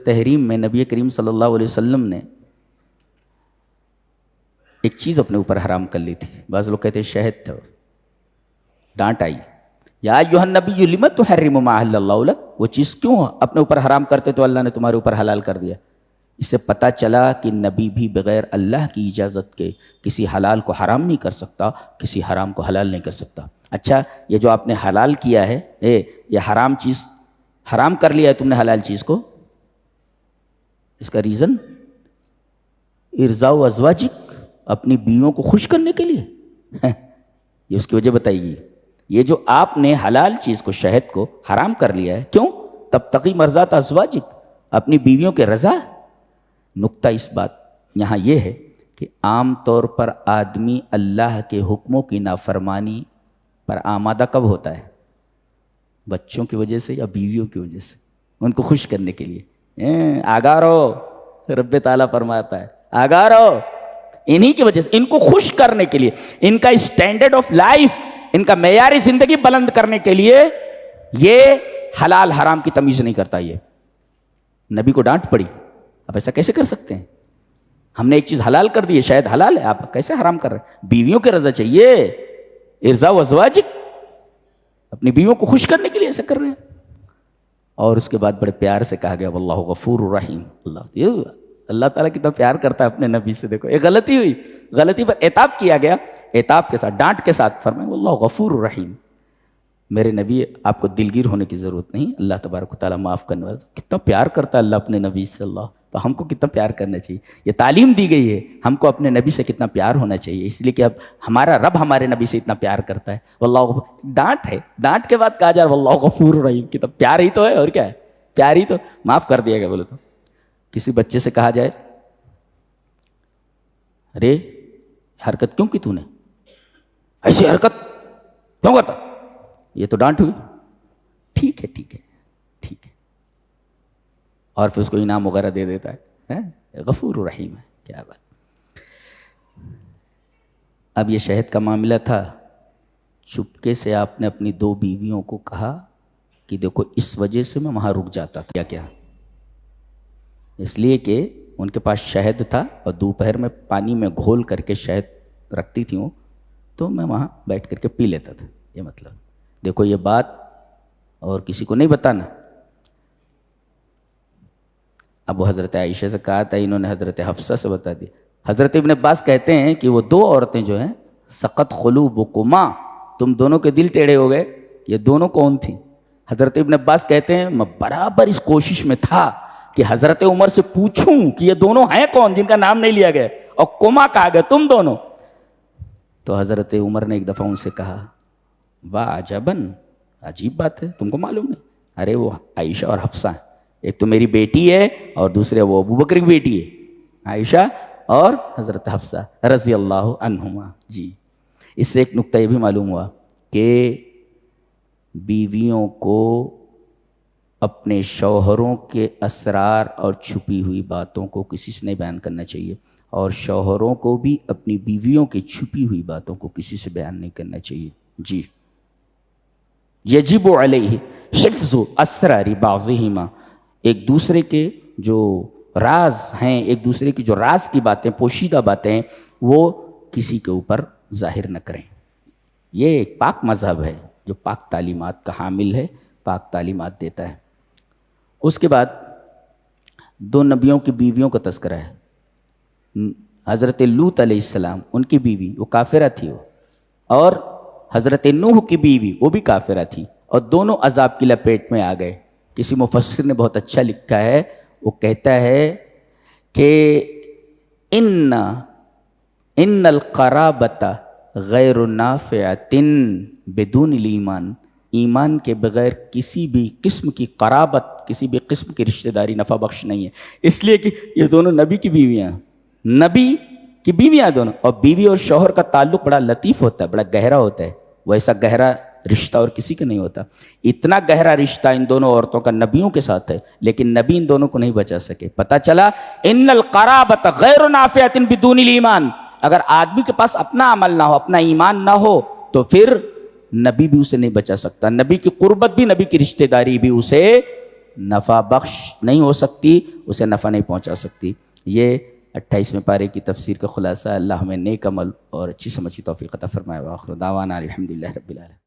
تحریم میں نبی کریم صلی اللہ علیہ وسلم نے ایک چیز اپنے اوپر حرام کر لی تھی. بعض لوگ کہتے ہیں شہد تھا. ڈانٹ آئی، یا ایھا النبی لم تحرم ما احل اللہ لک، وہ چیز کیوں اپنے اوپر حرام کرتے تو اللہ نے تمہارے اوپر حلال کر دیا. اس سے پتہ چلا کہ نبی بھی بغیر اللہ کی اجازت کے کسی حلال کو حرام نہیں کر سکتا، کسی حرام کو حلال نہیں کر سکتا. اچھا یہ جو آپ نے حلال کیا ہے، یہ حرام چیز حرام کر لیا ہے تم نے، حلال چیز کو اس کا ریزن ارضاء ازواجک، اپنی بیویوں کو خوش کرنے کے لیے، یہ اس کی وجہ بتائی گئی. یہ جو آپ نے حلال چیز کو، شہد کو حرام کر لیا ہے، کیوں؟ تبتغی مرضات ازواجک، اپنی بیویوں کے رضا. نقطہ اس بات یہاں یہ ہے کہ عام طور پر آدمی اللہ کے حکموں کی نافرمانی پر آمادہ کب ہوتا ہے؟ بچوں کی وجہ سے یا بیویوں کی وجہ سے، ان کو خوش کرنے کے لیے. آگاہ رہو، رب تعالیٰ فرماتا ہے آگاہ رہو، انہی کی وجہ سے، ان کو خوش کرنے کے لیے، ان کا اسٹینڈرڈ آف لائف، ان کا معیار زندگی بلند کرنے کے لیے یہ حلال حرام کی تمیز نہیں کرتا. یہ نبی کو ڈانٹ پڑی، آپ ایسا کیسے کر سکتے ہیں؟ ہم نے ایک چیز حلال کر دی ہے، شاید حلال ہے، آپ کیسے حرام کر رہے ہیں؟ بیویوں کے رضا چاہیے، ارضاء ازواجک، اپنی بیویوں کو خوش کرنے کے لیے ایسا کر رہے ہیں. اور اس کے بعد بڑے پیار سے کہا گیا واللہ غفور الرحیم. اللہ تعالیٰ کتنا پیار کرتا ہے اپنے نبی سے. دیکھو ایک غلطی ہوئی، غلطی پر عتاب کیا گیا، عتاب کے ساتھ، ڈانٹ کے ساتھ فرمایا واللہ غفور الرحیم. میرے نبی آپ کو دلگیر ہونے کی ضرورت نہیں، اللہ تبارک و تعالیٰ معاف کرنے والا. کتنا پیار کرتا ہے اللہ اپنے نبی سے. اللہ تو ہم کو کتنا پیار کرنا چاہیے. یہ تعلیم دی گئی ہے ہم کو اپنے نبی سے کتنا پیار ہونا چاہیے، اس لیے کہ اب ہمارا رب ہمارے نبی سے اتنا پیار کرتا ہے. واللہ ڈانٹ ہے، ڈانٹ کے بعد کہا جا رہا واللہ غفور الرحیم. کتنا پیار ہی تو ہے، اور کیا ہے؟ پیار ہی تو، معاف کر دیا گیا. بولے تو کسی بچے سے کہا جائے ارے حرکت کیوں کی تو نے، ایسی حرکت کیوں کرتا، یہ تو ڈانٹ ہوئی. ٹھیک ہے ٹھیک ہے ٹھیک ہے، اور پھر اس کو انعام وغیرہ دے دیتا ہے. غفور الرحیم ہے. کیا بات. اب یہ شہد کا معاملہ تھا، چپکے سے آپ نے اپنی 2 بیویوں کو کہا کہ دیکھو اس وجہ سے میں وہاں رک جاتا تھا. کیا اس لیے کہ ان کے پاس شہد تھا اور دوپہر میں پانی میں گھول کر کے شہد رکھتی تھیں وہ، تو میں وہاں بیٹھ کر کے پی لیتا تھا. یہ مطلب دیکھو یہ بات اور کسی کو نہیں بتانا. اب وہ حضرت عائشہ سے کہا تھا، انہوں نے حضرت حفصہ سے بتا دی. حضرت ابن عباس کہتے ہیں کہ وہ 2 عورتیں جو ہیں سقط قلوبکما، تم دونوں کے دل ٹیڑھے ہو گئے. یہ دونوں کون تھیں؟ حضرت ابن عباس کہتے ہیں میں برابر اس کوشش میں تھا کہ حضرت عمر سے پوچھوں کہ یہ دونوں ہیں کون جن کا نام نہیں لیا گیا، اور کما کہا گیا تم دونوں. تو حضرت عمر نے ایک دفعہ ان سے کہا واہ عجبن، عجیب بات ہے، تم کو معلوم نہیں؟ ارے وہ عائشہ اور حفصہ ہیں، ایک تو میری بیٹی ہے اور دوسرے وہ ابو بکر کی بیٹی ہے، عائشہ اور حضرت حفصہ رضی اللہ عنہما. جی اس سے ایک نقطہ یہ بھی معلوم ہوا کہ بیویوں کو اپنے شوہروں کے اسرار اور چھپی ہوئی باتوں کو کسی سے نہیں بیان کرنا چاہیے، اور شوہروں کو بھی اپنی بیویوں کی چھپی ہوئی باتوں کو کسی سے بیان نہیں کرنا چاہیے. جی یجب علیہ حفظ اسرار بعضہما، ایک دوسرے کے جو راز ہیں، ایک دوسرے کی جو راز کی باتیں، پوشیدہ باتیں ہیں، وہ کسی کے اوپر ظاہر نہ کریں. یہ ایک پاک مذہب ہے جو پاک تعلیمات کا حامل ہے، پاک تعلیمات دیتا ہے. اس کے بعد 2 نبیوں کی بیویوں کا تذکرہ ہے. حضرت لوط علیہ السلام، ان کی بیوی وہ کافرہ تھی، وہ اور حضرت نوح کی بیوی وہ بھی کافرہ تھی، اور دونوں عذاب کی لپیٹ میں آ گئے. کسی مفسر نے بہت اچھا لکھا ہے، وہ کہتا ہے کہ ان القرابۃ غیر نافعۃ بدون الایمان، ایمان کے بغیر کسی بھی قسم کی قرابت، کسی بھی قسم کی رشتہ داری نفع بخش نہیں ہے. اس لیے کہ یہ دونوں نبی کی بیویاں، نبی کی بیویاں دونوں، اور بیوی اور شوہر کا تعلق بڑا لطیف ہوتا ہے، بڑا گہرا ہوتا ہے. وہ ایسا گہرا رشتہ اور کسی کا نہیں ہوتا. اتنا گہرا رشتہ ان دونوں عورتوں کا نبیوں کے ساتھ ہے، لیکن نبی ان دونوں کو نہیں بچا سکے. پتہ چلا ان القرابۃ غیر نافعۃ بدون الایمان، اگر آدمی کے پاس اپنا عمل نہ ہو، اپنا ایمان نہ ہو، تو پھر نبی بھی اسے نہیں بچا سکتا. نبی کی قربت بھی، نبی کی رشتہ داری بھی اسے نفع بخش نہیں ہو سکتی، اسے نفع نہیں پہنچا سکتی. یہ 28ویں پارے کی تفسیر کا خلاصہ. اللہ ہمیں نیک عمل اور اچھی سمجھ کی توفیق عطا فرمائے. وآخر دعوانا الحمدللہ رب العالمین.